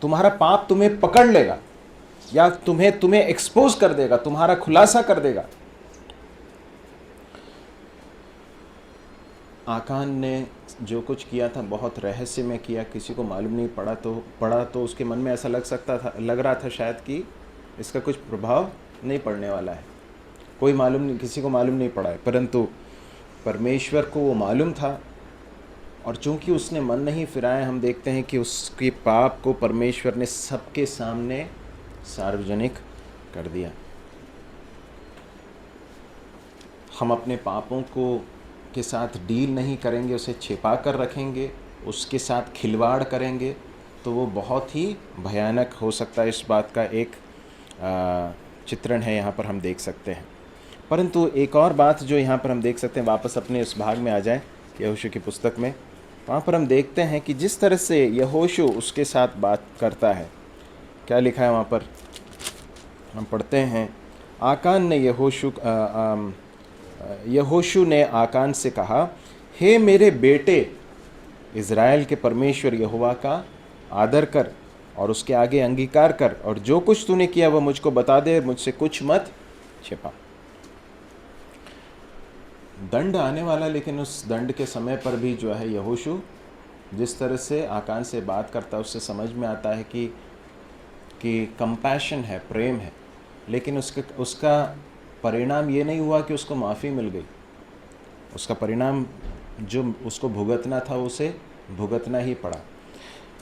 तुम्हारा पाप तुम्हें पकड़ लेगा, या तुम्हें एक्सपोज कर देगा, तुम्हारा खुलासा कर देगा। आकान ने जो कुछ किया था बहुत रहस्य में किया, किसी को मालूम नहीं पड़ा तो उसके मन में ऐसा लग रहा था शायद कि इसका कुछ प्रभाव नहीं पड़ने वाला है, कोई मालूम नहीं, किसी को मालूम नहीं पड़ा है। परंतु परमेश्वर को वो मालूम था, और चूंकि उसने मन नहीं फिराया, हम देखते हैं कि उसके पाप को परमेश्वर ने सबके सामने सार्वजनिक कर दिया। हम अपने पापों के साथ डील नहीं करेंगे, उसे छिपा कर रखेंगे, उसके साथ खिलवाड़ करेंगे, तो वो बहुत ही भयानक हो सकता है। इस बात का एक चित्रण है यहाँ पर हम देख सकते हैं। परंतु एक और बात जो यहाँ पर हम देख सकते हैं, वापस अपने इस भाग में आ जाएं यहोशू की पुस्तक में, वहाँ पर हम देखते हैं कि जिस तरह से यहोशू उसके साथ बात करता है, क्या लिखा है वहाँ पर, हम पढ़ते हैं। आकान ने यहोशू ने आकान से कहा, हे मेरे बेटे इज़राइल के परमेश्वर यहोवा का आदर कर और उसके आगे अंगीकार कर, और जो कुछ तूने किया वह मुझको बता दे, मुझसे कुछ मत छिपा। दंड आने वाला, लेकिन उस दंड के समय पर भी जो है यहोशू जिस तरह से आकान से बात करता है उससे समझ में आता है कि कंपैशन है, प्रेम है, लेकिन उसका परिणाम ये नहीं हुआ कि उसको माफ़ी मिल गई। उसका परिणाम जो उसको भुगतना था उसे भुगतना ही पड़ा।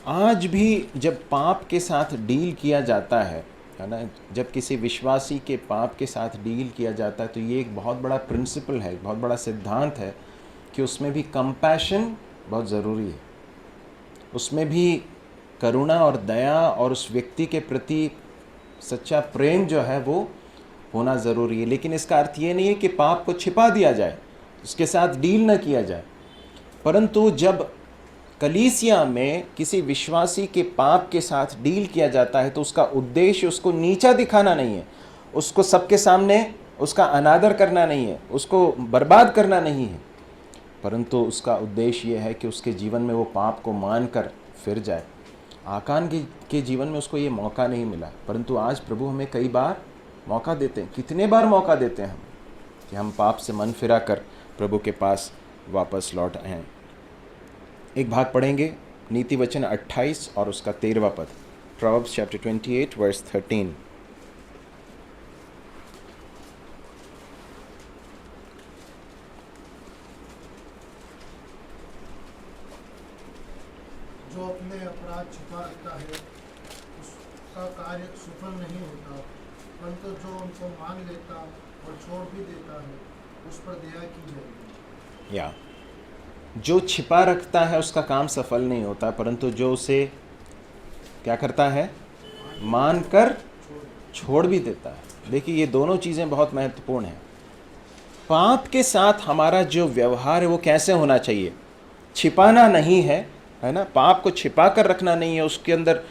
आज भी जब पाप के साथ डील किया जाता है ना, जब किसी विश्वासी के पाप के साथ डील किया जाता है, तो ये एक बहुत बड़ा प्रिंसिपल है, एक बहुत बड़ा सिद्धांत है कि उसमें भी कंपैशन बहुत ज़रूरी है। उसमें भी करुणा और दया और उस व्यक्ति के प्रति सच्चा प्रेम जो है वो होना ज़रूरी है। लेकिन इसका अर्थ ये नहीं है कि पाप को छिपा दिया जाए, उसके साथ डील न किया जाए। परंतु जब कलीसिया में किसी विश्वासी के पाप के साथ डील किया जाता है तो उसका उद्देश्य उसको नीचा दिखाना नहीं है, उसको सबके सामने उसका अनादर करना नहीं है, उसको बर्बाद करना नहीं है, परंतु उसका उद्देश्य यह है कि उसके जीवन में वो पाप को मानकर फिर जाए। आकान के जीवन में उसको ये मौका नहीं मिला, परंतु आज प्रभु हमें कई बार मौका देते हैं। कितने बार मौका देते हैं हम कि हम पाप से मन फिरा कर प्रभु के पास वापस लौट आएँ। एक भाग पढ़ेंगे, नीति वचन 28 और उसका 13वां पद। Proverbs chapter 28 verse 13। जो अपने अपराध छिपा रखता है उसका कार्य सफल नहीं होता, परंतु जो उनको मान लेता और छोड़ भी देता है उस पर दया की जाएगी। या जो छिपा रखता है उसका काम सफल नहीं होता, परंतु जो उसे क्या करता है, मान कर छोड़ भी देता है। देखिए ये दोनों चीज़ें बहुत महत्वपूर्ण हैं। पाप के साथ हमारा जो व्यवहार है वो कैसे होना चाहिए, छिपाना नहीं है, है ना। पाप को छिपा कर रखना नहीं है, उसके अंदर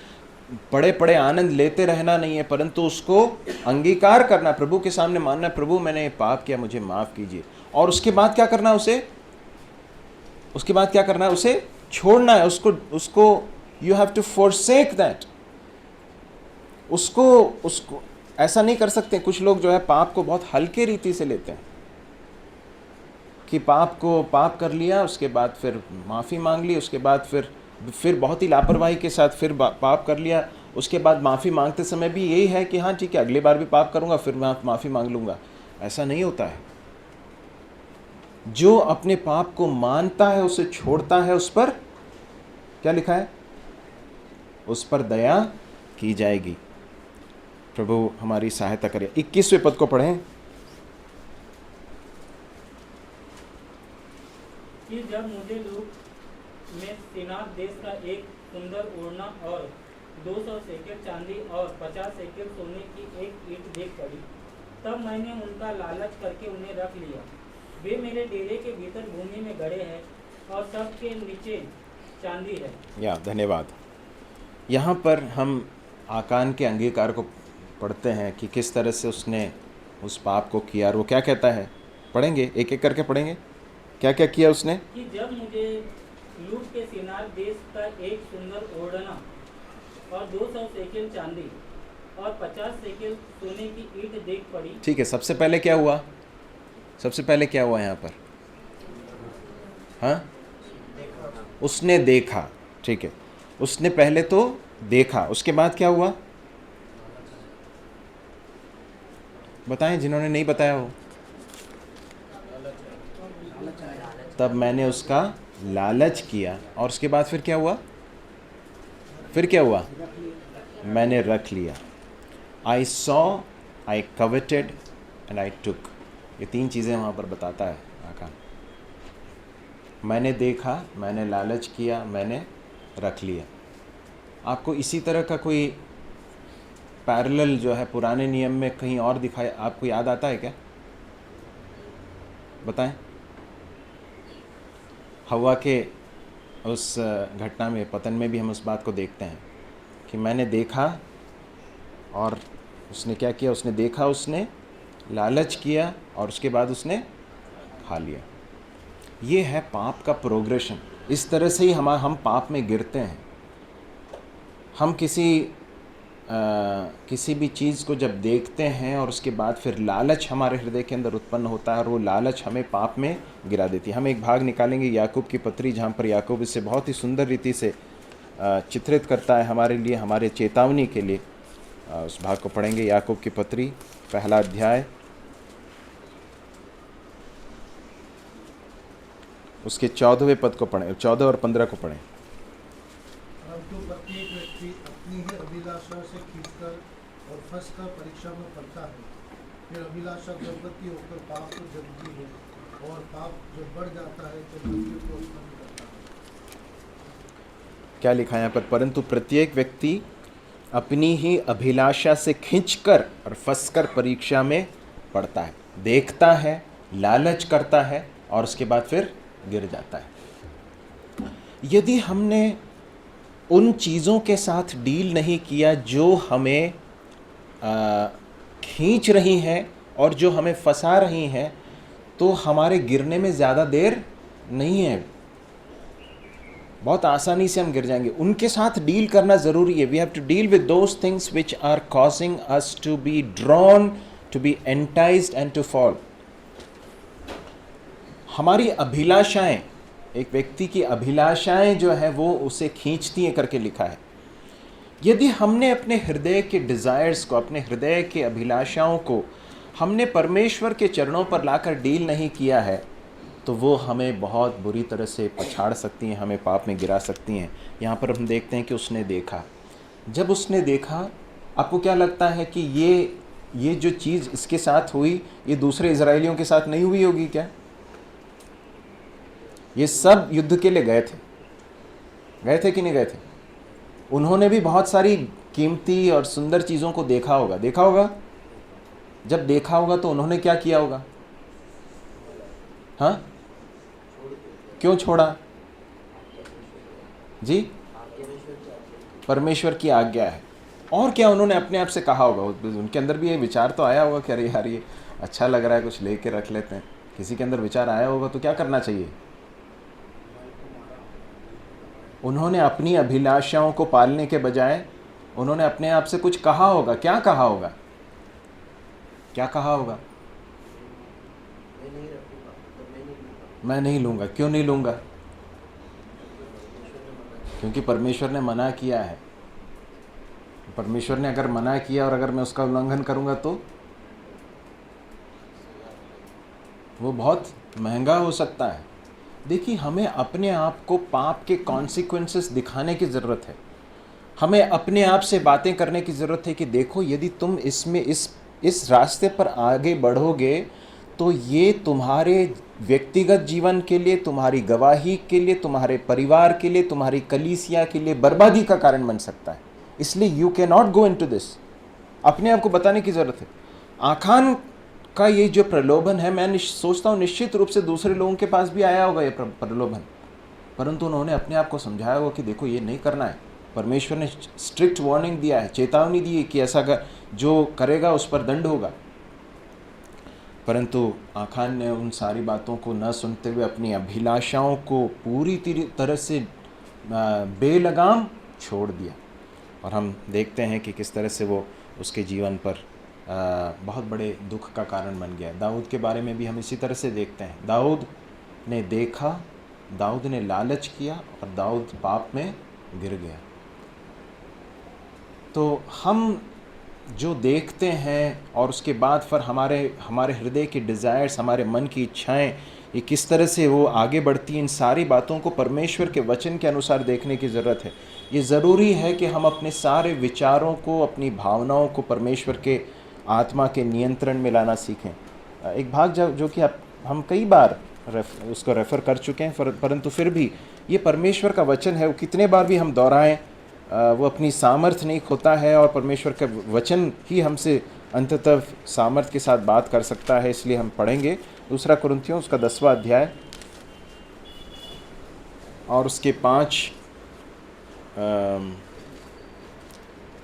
बड़े बड़े आनंद लेते रहना नहीं है, परंतु उसको अंगीकार करना, प्रभु के सामने मानना, प्रभु मैंने ये पाप किया, मुझे माफ़ कीजिए। और उसके बाद क्या करना, उसके बाद क्या करना है, उसे छोड़ना है। उसको you have to forsake that. उसको ऐसा नहीं कर सकते। कुछ लोग जो है पाप को बहुत हल्के रीति से लेते हैं कि पाप कर लिया, उसके बाद फिर माफ़ी मांग ली, उसके बाद फिर बहुत ही लापरवाही के साथ फिर पाप कर लिया, उसके बाद माफ़ी मांगते समय भी यही है कि हाँ ठीक है अगली बार भी पाप करूँगा, फिर मैं माफ़ी मांग लूँगा। ऐसा नहीं होता है। जो अपने पाप को मानता है, उसे छोड़ता है, उस पर क्या लिखा है, उस पर दया की जाएगी। प्रभु हमारी सहायता करे। 21वें पद को पढ़ें। कि जब मुझे लूट में सिनार देश का एक सुंदर ओढ़ना और 200 शेकेल चांदी और 50 शेकेल सोने की एक ईंट देख पड़ी, तब मैंने उनका लालच करके उन्हें रख लिया। वे मेरे डेरे के भीतर भूमि में गड़े हैं और सबके नीचे चांदी है। या धन्यवाद। यहाँ पर हम आकान के अंगीकार को पढ़ते हैं कि किस तरह से उसने उस पाप को किया, और वो क्या कहता है, पढ़ेंगे एक एक करके पढ़ेंगे। क्या क्या किया उसने, कि जब मुझे लूट के सिनार देश का एक सुंदर ओढ़ना और 200 शेकेल चांदी और 50 शेकेल सोने की ईंट देख पड़ी। ठीक है, सबसे पहले क्या हुआ, सबसे पहले क्या हुआ यहाँ पर, हाँ, उसने देखा। ठीक है, उसने पहले तो देखा, उसके बाद क्या हुआ, बताएं जिन्होंने नहीं बताया हो। तब मैंने उसका लालच किया, और उसके बाद फिर क्या हुआ, फिर क्या हुआ, मैंने रख लिया। I saw, I coveted and I took. ये तीन चीज़ें वहाँ पर बताता है आकान। मैंने देखा, मैंने लालच किया, मैंने रख लिया। आपको इसी तरह का कोई पैरेलल जो है पुराने नियम में कहीं और दिखाए, आपको याद आता है क्या, बताएं। हवा के उस घटना में, पतन में भी हम उस बात को देखते हैं कि मैंने देखा, और उसने क्या किया, उसने देखा, उसने लालच किया, और उसके बाद उसने खा लिया। ये है पाप का प्रोग्रेशन। इस तरह से ही हम पाप में गिरते हैं। हम किसी किसी भी चीज़ को जब देखते हैं और उसके बाद फिर लालच हमारे हृदय के अंदर उत्पन्न होता है और वो लालच हमें पाप में गिरा देती है। हम एक भाग निकालेंगे याकूब की पत्री, जहाँ पर याकूब इसे बहुत ही सुंदर रीति से चित्रित करता है हमारे लिए, हमारे चेतावनी के लिए। उस भाग को पढ़ेंगे, याकूब की पत्री पहला अध्याय, उसके 14वें पद को पढ़ें, 14 और 15 को पढ़ें। परंतु प्रत्येक व्यक्ति अपनी ही अभिलाषा से खींचकर और फंसकर परीक्षा में पड़ता है। फिर अभिलाषा गर्भवती होकर पाप को जन्मती है, और पाप जब बढ़ जाता है तो मृत्यु को उत्पन्न करता है। क्या लिखा है यहाँ पर? परंतु प्रत्येक व्यक्ति अपनी ही अभिलाषा से खींचकर और फंसकर परीक्षा में पड़ता है, देखता है, लालच करता है और उसके बाद फिर गिर जाता है। यदि हमने उन चीज़ों के साथ डील नहीं किया जो हमें खींच रही हैं और जो हमें फंसा रही हैं, तो हमारे गिरने में ज़्यादा देर नहीं है, बहुत आसानी से हम गिर जाएंगे। उनके साथ डील करना ज़रूरी है। We have to deal with those things which are causing us to be drawn, to be enticed and to fall. हमारी अभिलाषाएं, एक व्यक्ति की अभिलाषाएं जो है वो उसे खींचती हैं करके लिखा है। यदि हमने अपने हृदय के डिज़ायर्स को, अपने हृदय के अभिलाषाओं को हमने परमेश्वर के चरणों पर लाकर डील नहीं किया है, तो वो हमें बहुत बुरी तरह से पछाड़ सकती हैं, हमें पाप में गिरा सकती हैं। यहाँ पर हम देखते हैं कि उसने देखा। जब उसने देखा, आपको क्या लगता है कि ये जो चीज़ इसके साथ हुई, ये दूसरे इजराइलियों के साथ नहीं हुई होगी क्या? ये सब युद्ध के लिए गए थे कि नहीं गए थे? उन्होंने भी बहुत सारी कीमती और सुंदर चीज़ों को देखा होगा। जब देखा होगा तो उन्होंने क्या किया होगा? हाँ, क्यों छोड़ा जी? परमेश्वर की आज्ञा है। और क्या उन्होंने अपने आप से कहा होगा? उनके अंदर भी ये विचार तो आया होगा कि अरे यार ये अच्छा लग रहा है, कुछ लेके रख लेते हैं। किसी के अंदर विचार आया होगा तो क्या करना चाहिए? उन्होंने अपनी अभिलाषाओं को पालने के बजाय उन्होंने अपने आप से कुछ कहा होगा। क्या कहा होगा? मैं नहीं लूँगा। क्यों नहीं लूँगा? क्योंकि परमेश्वर ने मना किया है। परमेश्वर ने अगर मना किया और अगर मैं उसका उल्लंघन करूँगा तो वो बहुत महंगा हो सकता है। देखिए, हमें अपने आप को पाप के कॉन्सिक्वेंसेस दिखाने की ज़रूरत है। हमें अपने आप से बातें करने की ज़रूरत है कि देखो, यदि तुम इस रास्ते पर आगे बढ़ोगे तो ये तुम्हारे व्यक्तिगत जीवन के लिए, तुम्हारी गवाही के लिए, तुम्हारे परिवार के लिए, तुम्हारी कलीसिया के लिए बर्बादी का कारण बन सकता है। इसलिए you can not go into this. अपने आप को बताने की ज़रूरत है। आखान का ये जो प्रलोभन है, मैं सोचता हूँ निश्चित रूप से दूसरे लोगों के पास भी आया होगा ये प्रलोभन, परंतु उन्होंने अपने आप को समझाया होगा कि देखो ये नहीं करना है। परमेश्वर ने स्ट्रिक्ट वार्निंग दिया है, चेतावनी दी है कि ऐसा जो करेगा उस पर दंड होगा। परंतु आखान ने उन सारी बातों को न सुनते हुए अपनी अभिलाषाओं को पूरी तरह से बेलगाम छोड़ दिया। और हम देखते हैं कि किस तरह से वो उसके जीवन पर बहुत बड़े दुख का कारण बन गया। दाऊद के बारे में भी हम इसी तरह से देखते हैं। दाऊद ने देखा, दाऊद ने लालच किया और दाऊद पाप में गिर गया। तो हम जो देखते हैं और उसके बाद फिर हमारे हृदय के डिज़ायर्स, हमारे मन की इच्छाएं, ये किस तरह से वो आगे बढ़ती हैं, इन सारी बातों को परमेश्वर के वचन के अनुसार देखने की ज़रूरत है। ये ज़रूरी है कि हम अपने सारे विचारों को, अपनी भावनाओं को परमेश्वर के आत्मा के नियंत्रण में लाना सीखें। एक भाग जो कि हम कई बार उसको रेफ़र कर चुके हैं, परंतु फिर भी ये परमेश्वर का वचन है, वो कितने बार भी हम दोहराएं वो अपनी सामर्थ्य नहीं खोता है। और परमेश्वर का वचन ही हमसे अंततः सामर्थ्य के साथ बात कर सकता है। इसलिए हम पढ़ेंगे 2 कुरिन्थियों उसका 10वां अध्याय और उसके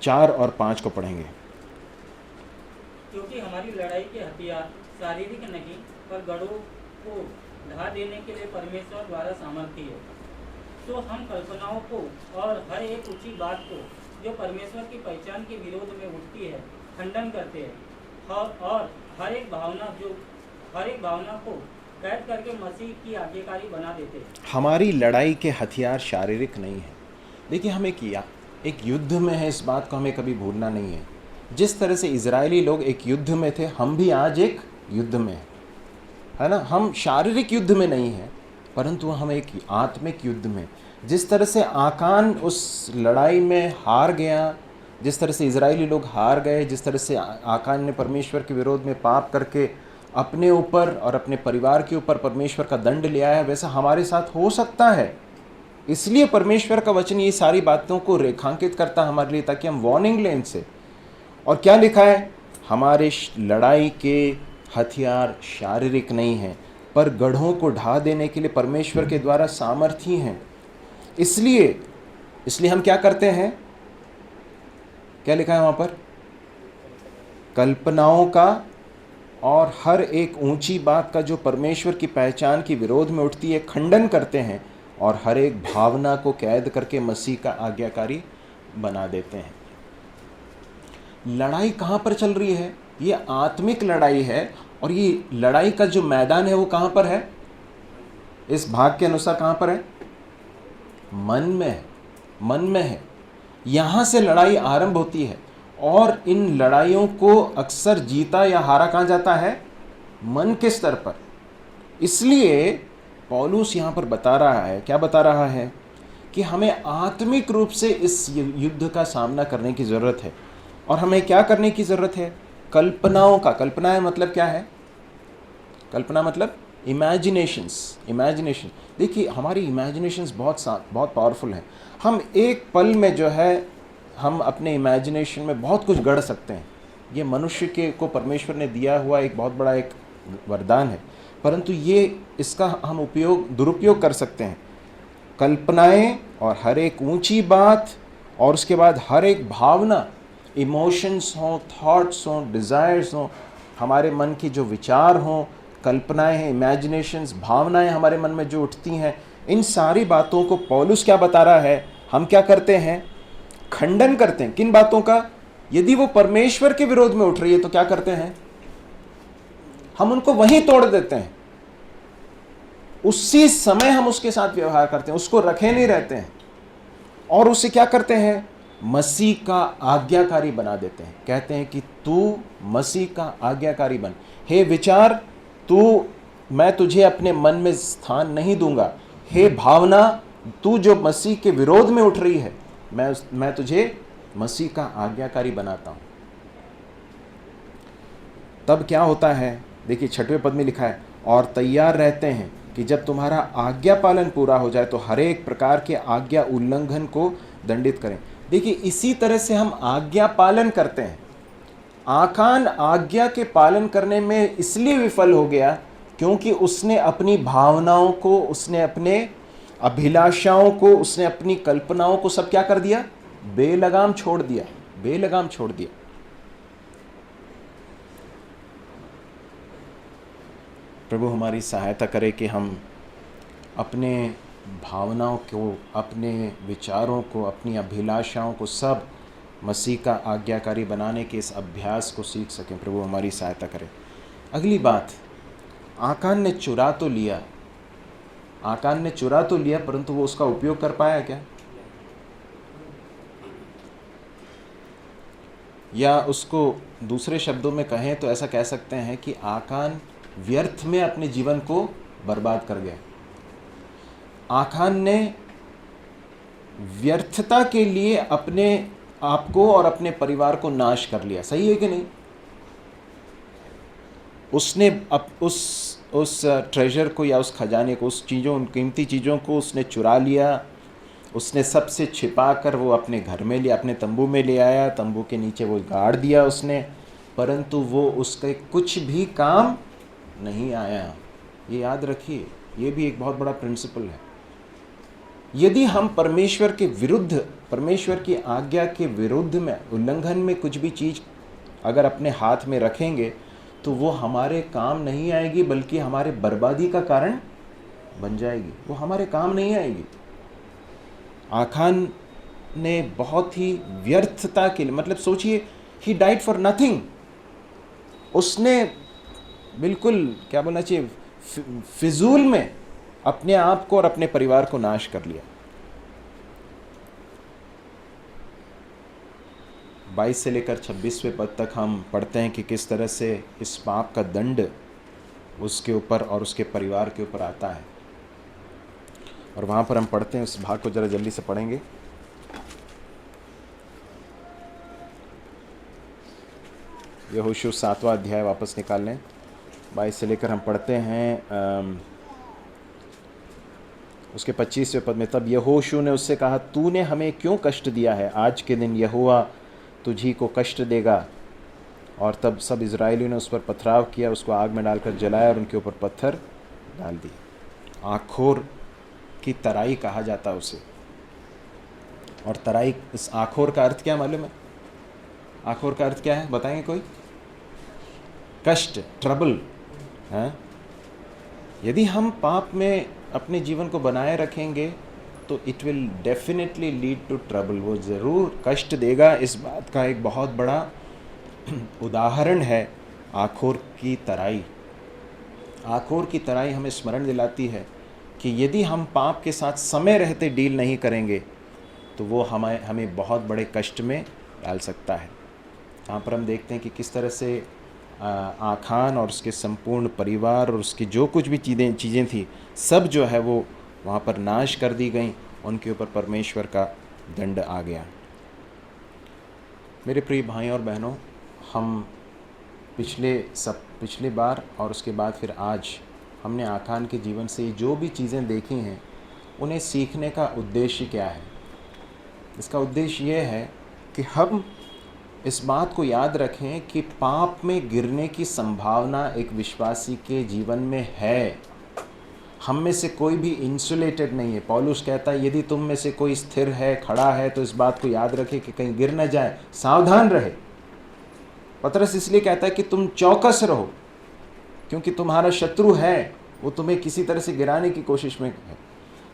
4 और 5 को पढ़ेंगे। क्योंकि हमारी लड़ाई के हथियार शारीरिक नहीं, पर गढ़ों को ढा देने के लिए परमेश्वर द्वारा सामर्थ्य है। तो हम कल्पनाओं को और हर एक ऊंची बात को जो परमेश्वर की पहचान के विरोध में उठती है खंडन करते हैं और हर एक भावना को कैद करके मसीह की आज्ञाकारी बना देते हैं। हमारी लड़ाई के हथियार शारीरिक नहीं है। देखिए, हम एक युद्ध में है, इस बात को हमें कभी भूलना नहीं है। जिस तरह से इजरायली लोग एक युद्ध में थे, हम भी आज एक युद्ध में है ना। हम शारीरिक युद्ध में नहीं है, परंतु हम एक आत्मिक युद्ध में। जिस तरह से आकान उस लड़ाई में हार गया, जिस तरह से इजरायली लोग हार गए, जिस तरह से आकान ने परमेश्वर के विरोध में पाप करके अपने ऊपर और अपने परिवार के ऊपर परमेश्वर का दंड ले आया, वैसा हमारे साथ हो सकता है। इसलिए परमेश्वर का वचन ये सारी बातों को रेखांकित करता है हमारे लिए, ताकि हम वार्निंग लें इनसे। और क्या लिखा है? हमारे लड़ाई के हथियार शारीरिक नहीं हैं, पर गढ़ों को ढा देने के लिए परमेश्वर के द्वारा सामर्थी हैं। इसलिए हम क्या करते हैं? क्या लिखा है वहाँ पर? कल्पनाओं का और हर एक ऊंची बात का जो परमेश्वर की पहचान के विरोध में उठती है खंडन करते हैं, और हर एक भावना को कैद करके मसीह का आज्ञाकारी बना देते हैं। लड़ाई कहाँ पर चल रही है? ये आत्मिक लड़ाई है, और ये लड़ाई का जो मैदान है वो कहाँ पर है? इस भाग के अनुसार कहाँ पर है? मन में है। मन में है। यहाँ से लड़ाई आरंभ होती है, और इन लड़ाइयों को अक्सर जीता या हारा कहाँ जाता है? मन के स्तर पर। इसलिए पौलुस यहाँ पर बता रहा है, क्या बता रहा है? कि हमें आत्मिक रूप से इस युद्ध का सामना करने की ज़रूरत है। और हमें क्या करने की ज़रूरत है? कल्पनाओं का। कल्पनाएं मतलब क्या है? कल्पना मतलब इमेजिनेशन। देखिए, हमारी इमेजिनेशंस बहुत पावरफुल हैं। हम एक पल में जो है, हम अपने इमेजिनेशन में बहुत कुछ गढ़ सकते हैं। ये मनुष्य को परमेश्वर ने दिया हुआ एक बहुत बड़ा एक वरदान है, परंतु इसका हम दुरुपयोग कर सकते हैं। कल्पनाएं और हर एक ऊंची बात, और उसके बाद हर एक भावना, इमोशंस हों, थॉट्स हों, डिज़ायर्स हों, हमारे मन की जो विचार हों, कल्पनाएं हैं, इमेजिनेशंस, भावनाएं हमारे मन में जो उठती हैं, इन सारी बातों को पौलुस क्या बता रहा है? हम क्या करते हैं? खंडन करते हैं। किन बातों का? यदि वो परमेश्वर के विरोध में उठ रही है तो क्या करते हैं? हम उनको वहीं तोड़ देते हैं। उसी समय हम उसके साथ व्यवहार करते हैं, उसको रखे नहीं रहते हैं, और उसे क्या करते हैं? मसीह का आज्ञाकारी बना देते हैं। कहते हैं कि तू मसीह का आज्ञाकारी बन। हे विचार, मैं तुझे अपने मन में स्थान नहीं दूंगा। हे भावना, तू जो मसीह के विरोध में उठ रही है, मैं तुझे मसीह का आज्ञाकारी बनाता हूं। तब क्या होता है? देखिए, 6वें पद में लिखा है, और तैयार रहते हैं कि जब तुम्हारा आज्ञा पालन पूरा हो जाए तो हर एक प्रकार के आज्ञा उल्लंघन को दंडित करें। देखिए, इसी तरह से हम आज्ञा पालन करते हैं। आकान आज्ञा के पालन करने में इसलिए विफल हो गया क्योंकि उसने अपनी भावनाओं को, उसने अपने अभिलाषाओं को, उसने अपनी कल्पनाओं को सब क्या कर दिया? बेलगाम छोड़ दिया। प्रभु हमारी सहायता करे कि हम अपने भावनाओं को, अपने विचारों को, अपनी अभिलाषाओं को सब मसीह का आज्ञाकारी बनाने के इस अभ्यास को सीख सकें। प्रभु हमारी सहायता करें। अगली बात, आकान ने चुरा तो लिया, परंतु वो उसका उपयोग कर पाया क्या? या उसको दूसरे शब्दों में कहें तो ऐसा कह सकते हैं कि आकान व्यर्थ में अपने जीवन को बर्बाद कर गया। आकान ने व्यर्थता के लिए अपने आपको और अपने परिवार को नाश कर लिया। सही है कि नहीं? उसने उस ट्रेजर को या उस खजाने को, उन कीमती चीज़ों को उसने चुरा लिया। उसने सबसे छिपा कर वो अपने घर में लिया, अपने तंबू में ले आया, तंबू के नीचे वो गाड़ दिया उसने, परंतु वो उसके कुछ भी काम नहीं आया। ये याद रखिए, ये भी एक बहुत बड़ा प्रिंसिपल है। यदि हम परमेश्वर के विरुद्ध, परमेश्वर की आज्ञा के विरुद्ध में, उल्लंघन में कुछ भी चीज़ अगर अपने हाथ में रखेंगे तो वो हमारे काम नहीं आएगी, बल्कि हमारे बर्बादी का कारण बन जाएगी। वो हमारे काम नहीं आएगी। आकान ने बहुत ही व्यर्थता के लिए, मतलब सोचिए, ही डाइड फॉर नथिंग। उसने बिल्कुल क्या बोलना चाहिए, फिजूल में अपने आप को और अपने परिवार को नाश कर लिया। 22 से लेकर 26वें पद तक हम पढ़ते हैं कि किस तरह से इस पाप का दंड उसके ऊपर और उसके परिवार के ऊपर आता है। और वहाँ पर हम पढ़ते हैं, उस भाग को ज़रा जल्दी से पढ़ेंगे। यहोशू 7वां अध्याय वापस निकाल लें, 22 से लेकर हम पढ़ते हैं उसके 25वें पद में। तब यहोशू ने उससे कहा, तूने हमें क्यों कष्ट दिया है? आज के दिन यहोवा तुझी को कष्ट देगा। और तब सब इजरायलियों ने उस पर पथराव किया, उसको आग में डालकर जलाया और उनके ऊपर पत्थर डाल दिए। आखोर की तराई कहा जाता उसे। और तराई, इस आखोर का अर्थ क्या मालूम है? आखोर का अर्थ क्या है, बताएंगे कोई? कष्ट, ट्रबल है। यदि हम पाप में अपने जीवन को बनाए रखेंगे तो it will definitely lead to trouble. वो ज़रूर कष्ट देगा। इस बात का एक बहुत बड़ा उदाहरण है आखोर की तराई। आखोर की तराई हमें स्मरण दिलाती है कि यदि हम पाप के साथ समय रहते डील नहीं करेंगे तो वो हमें बहुत बड़े कष्ट में डाल सकता है। यहाँ पर हम देखते हैं कि किस तरह से आखान और उसके संपूर्ण परिवार और उसकी जो कुछ भी चीज़ें थी, सब जो है वो वहाँ पर नाश कर दी गई। उनके ऊपर परमेश्वर का दंड आ गया। मेरे प्रिय भाइयों और बहनों, हम पिछले बार और उसके बाद फिर आज हमने आखान के जीवन से जो भी चीज़ें देखी हैं, उन्हें सीखने का उद्देश्य क्या है? इसका उद्देश्य ये है कि हम इस बात को याद रखें कि पाप में गिरने की संभावना एक विश्वासी के जीवन में है। हम में से कोई भी इंसुलेटेड नहीं है। पौलुस कहता है, यदि तुम में से कोई स्थिर है, खड़ा है, तो इस बात को याद रखे कि कहीं गिर न जाए, सावधान रहे। पतरस इसलिए कहता है कि तुम चौकस रहो, क्योंकि तुम्हारा शत्रु है, वो तुम्हें किसी तरह से गिराने की कोशिश में है।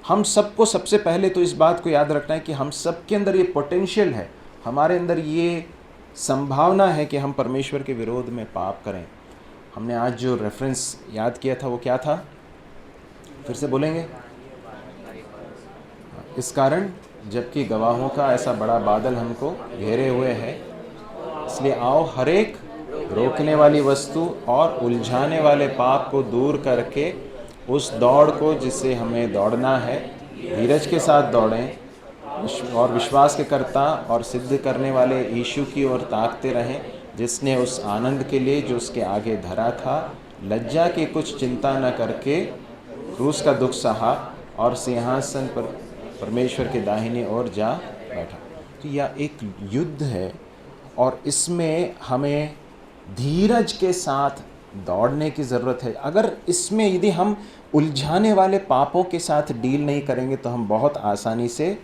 हम सबको सबसे पहले तो इस बात को याद रखना है कि हम सबके अंदर ये पोटेंशियल है, हमारे अंदर ये संभावना है कि हम परमेश्वर के विरोध में पाप करें। हमने आज जो रेफरेंस याद किया था वो क्या था, फिर से बोलेंगे? इस कारण जबकि गवाहों का ऐसा बड़ा बादल हमको घेरे हुए है, इसलिए आओ हर एक रोकने वाली वस्तु और उलझाने वाले पाप को दूर करके उस दौड़ को जिससे हमें दौड़ना है, धीरज के साथ दौड़ें और विश्वास के कर्ता और सिद्ध करने वाले यीशु की ओर ताकते रहें, जिसने उस आनंद के लिए जो उसके आगे धरा था, लज्जा की कुछ चिंता न करके क्रूस का दुख सहा और सिंहासन पर परमेश्वर के दाहिनी ओर जा बैठा। तो यह एक युद्ध है और इसमें हमें धीरज के साथ दौड़ने की ज़रूरत है। अगर इसमें यदि हम उलझाने वाले पापों के साथ डील नहीं करेंगे तो हम बहुत आसानी से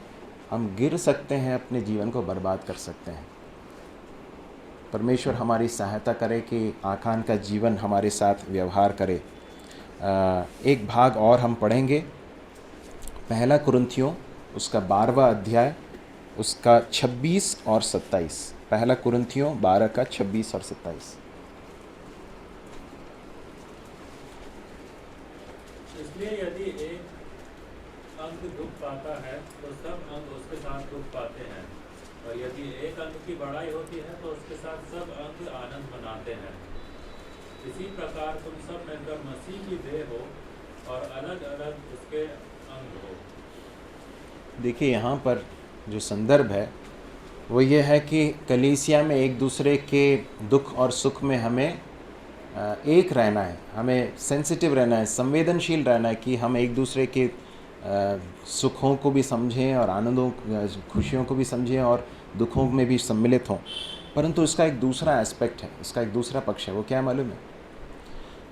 हम गिर सकते हैं, अपने जीवन को बर्बाद कर सकते हैं। परमेश्वर हमारी सहायता करे कि आखान का जीवन हमारे साथ व्यवहार करे। एक भाग और हम पढ़ेंगे, पहला कुरिन्थियों उसका 12वां अध्याय, उसका 26 और 27। पहला कुरिन्थियों 12 का 26 और 27। इसलिए यदि एक अंग दुख पाता है तो सब अंग उसके साथ दुख पाते हैं, और यदि एक अंग की बड़ाई होती है तो उसके साथ सब अंग आनंद मनाते हैं। इसी प्रकार तुम सब मिलकर मसीह की देह हो और अलग अलग उसके अंग हो। देखिए यहाँ पर जो संदर्भ है वो ये है कि कलीसिया में एक दूसरे के दुख और सुख में हमें एक रहना है, हमें सेंसिटिव रहना है, संवेदनशील रहना है कि हम एक दूसरे के सुखों को भी समझें और आनंदों, खुशियों को भी समझें और दुखों में भी सम्मिलित हों। परंतु इसका एक दूसरा एस्पेक्ट है, इसका एक दूसरा पक्ष है। वो क्या मालूम है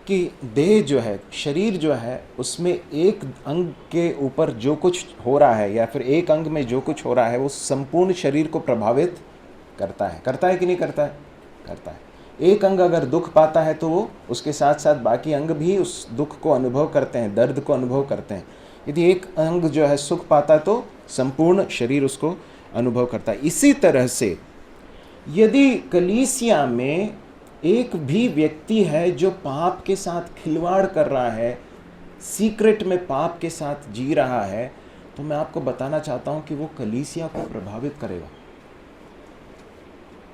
कि देह जो है, शरीर जो है, उसमें एक अंग के ऊपर जो कुछ हो रहा है या फिर एक अंग में जो कुछ हो रहा है वो संपूर्ण शरीर को प्रभावित करता है कि नहीं करता है? करता है। एक अंग अगर दुख पाता है तो वो उसके साथ साथ बाकी अंग भी उस दुख को अनुभव करते हैं, दर्द को अनुभव करते हैं। यदि एक अंग जो है सुख पाता है तो संपूर्ण शरीर उसको अनुभव करता है। इसी तरह से यदि कलीसिया में एक भी व्यक्ति है जो पाप के साथ खिलवाड़ कर रहा है, सीक्रेट में पाप के साथ जी रहा है, तो मैं आपको बताना चाहता हूं कि वो कलीसिया को प्रभावित करेगा।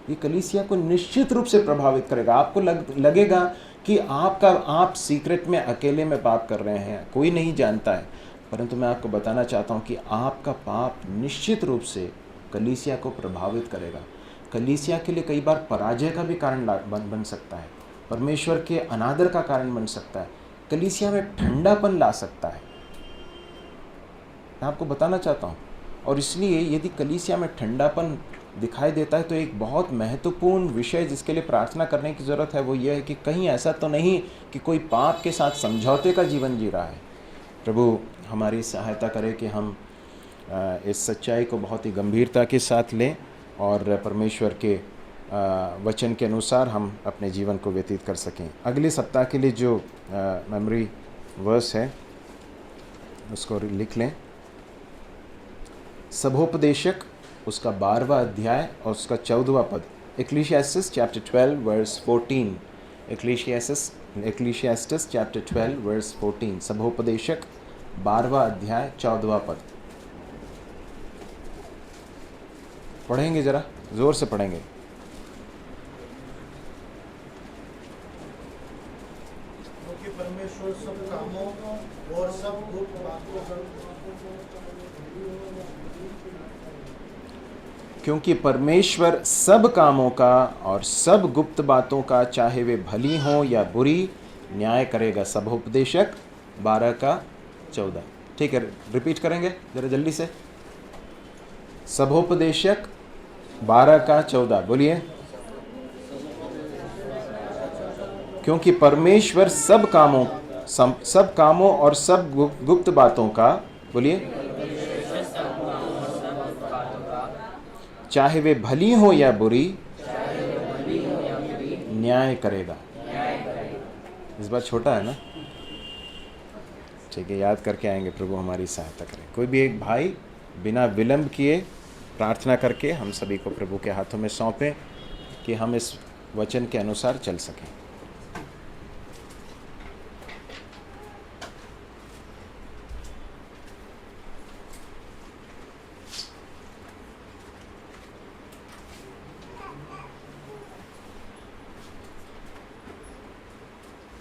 ये कलीसिया को निश्चित रूप से प्रभावित करेगा। आपको लगेगा कि आप सीक्रेट में अकेले में पाप कर रहे हैं, कोई नहीं जानता है, परंतु मैं आपको बताना चाहता हूं कि आपका पाप निश्चित रूप से कलीसिया को प्रभावित करेगा। कलीसिया के लिए कई बार पराजय का भी कारण बन सकता है, परमेश्वर के अनादर का कारण बन सकता है, कलीसिया में ठंडापन ला सकता है। मैं आपको बताना चाहता हूँ। और इसलिए यदि कलीसिया में ठंडापन दिखाई देता है तो एक बहुत महत्वपूर्ण विषय जिसके लिए प्रार्थना करने की ज़रूरत है वो ये है कि कहीं ऐसा तो नहीं कि कोई पाप के साथ समझौते का जीवन जी रहा है। प्रभु हमारी सहायता करे कि हम इस सच्चाई को बहुत ही गंभीरता के साथ लें और परमेश्वर के वचन के अनुसार हम अपने जीवन को व्यतीत कर सकें। अगले सप्ताह के लिए जो मेमोरी वर्स है उसको लिख लें। सभोपदेशक उसका 12वां अध्याय और उसका 14वां पद, इक्लेसियास्टिस चैप्टर 12 वर्स 14। इक्लेसियास्टिस चैप्टर 12 वर्स 14, सभोपदेशक 12वां अध्याय 14वां पद। पढ़ेंगे, जरा जोर से पढ़ेंगे। क्योंकि परमेश्वर सब कामों और सब गुप्त बातों क्योंकि परमेश्वर सब कामों का और सब गुप्त बातों का, चाहे वे भली हों या बुरी, न्याय करेगा। सभोपदेशक 12 का 14। ठीक है, रिपीट करेंगे जरा जल्दी से। सभोपदेशक 12 का 14, बोलिए। क्योंकि परमेश्वर सब कामों और सब गुप्त बातों का, बोलिए, चाहे वे भली हो या बुरी, न्याय करेगा। इस बार छोटा है ना, ठीक है, याद करके आएंगे। प्रभु हमारी सहायता करें। कोई भी एक भाई बिना विलंब किए प्रार्थना करके हम सभी को प्रभु के हाथों में सौंपें कि हम इस वचन के अनुसार चल सकें।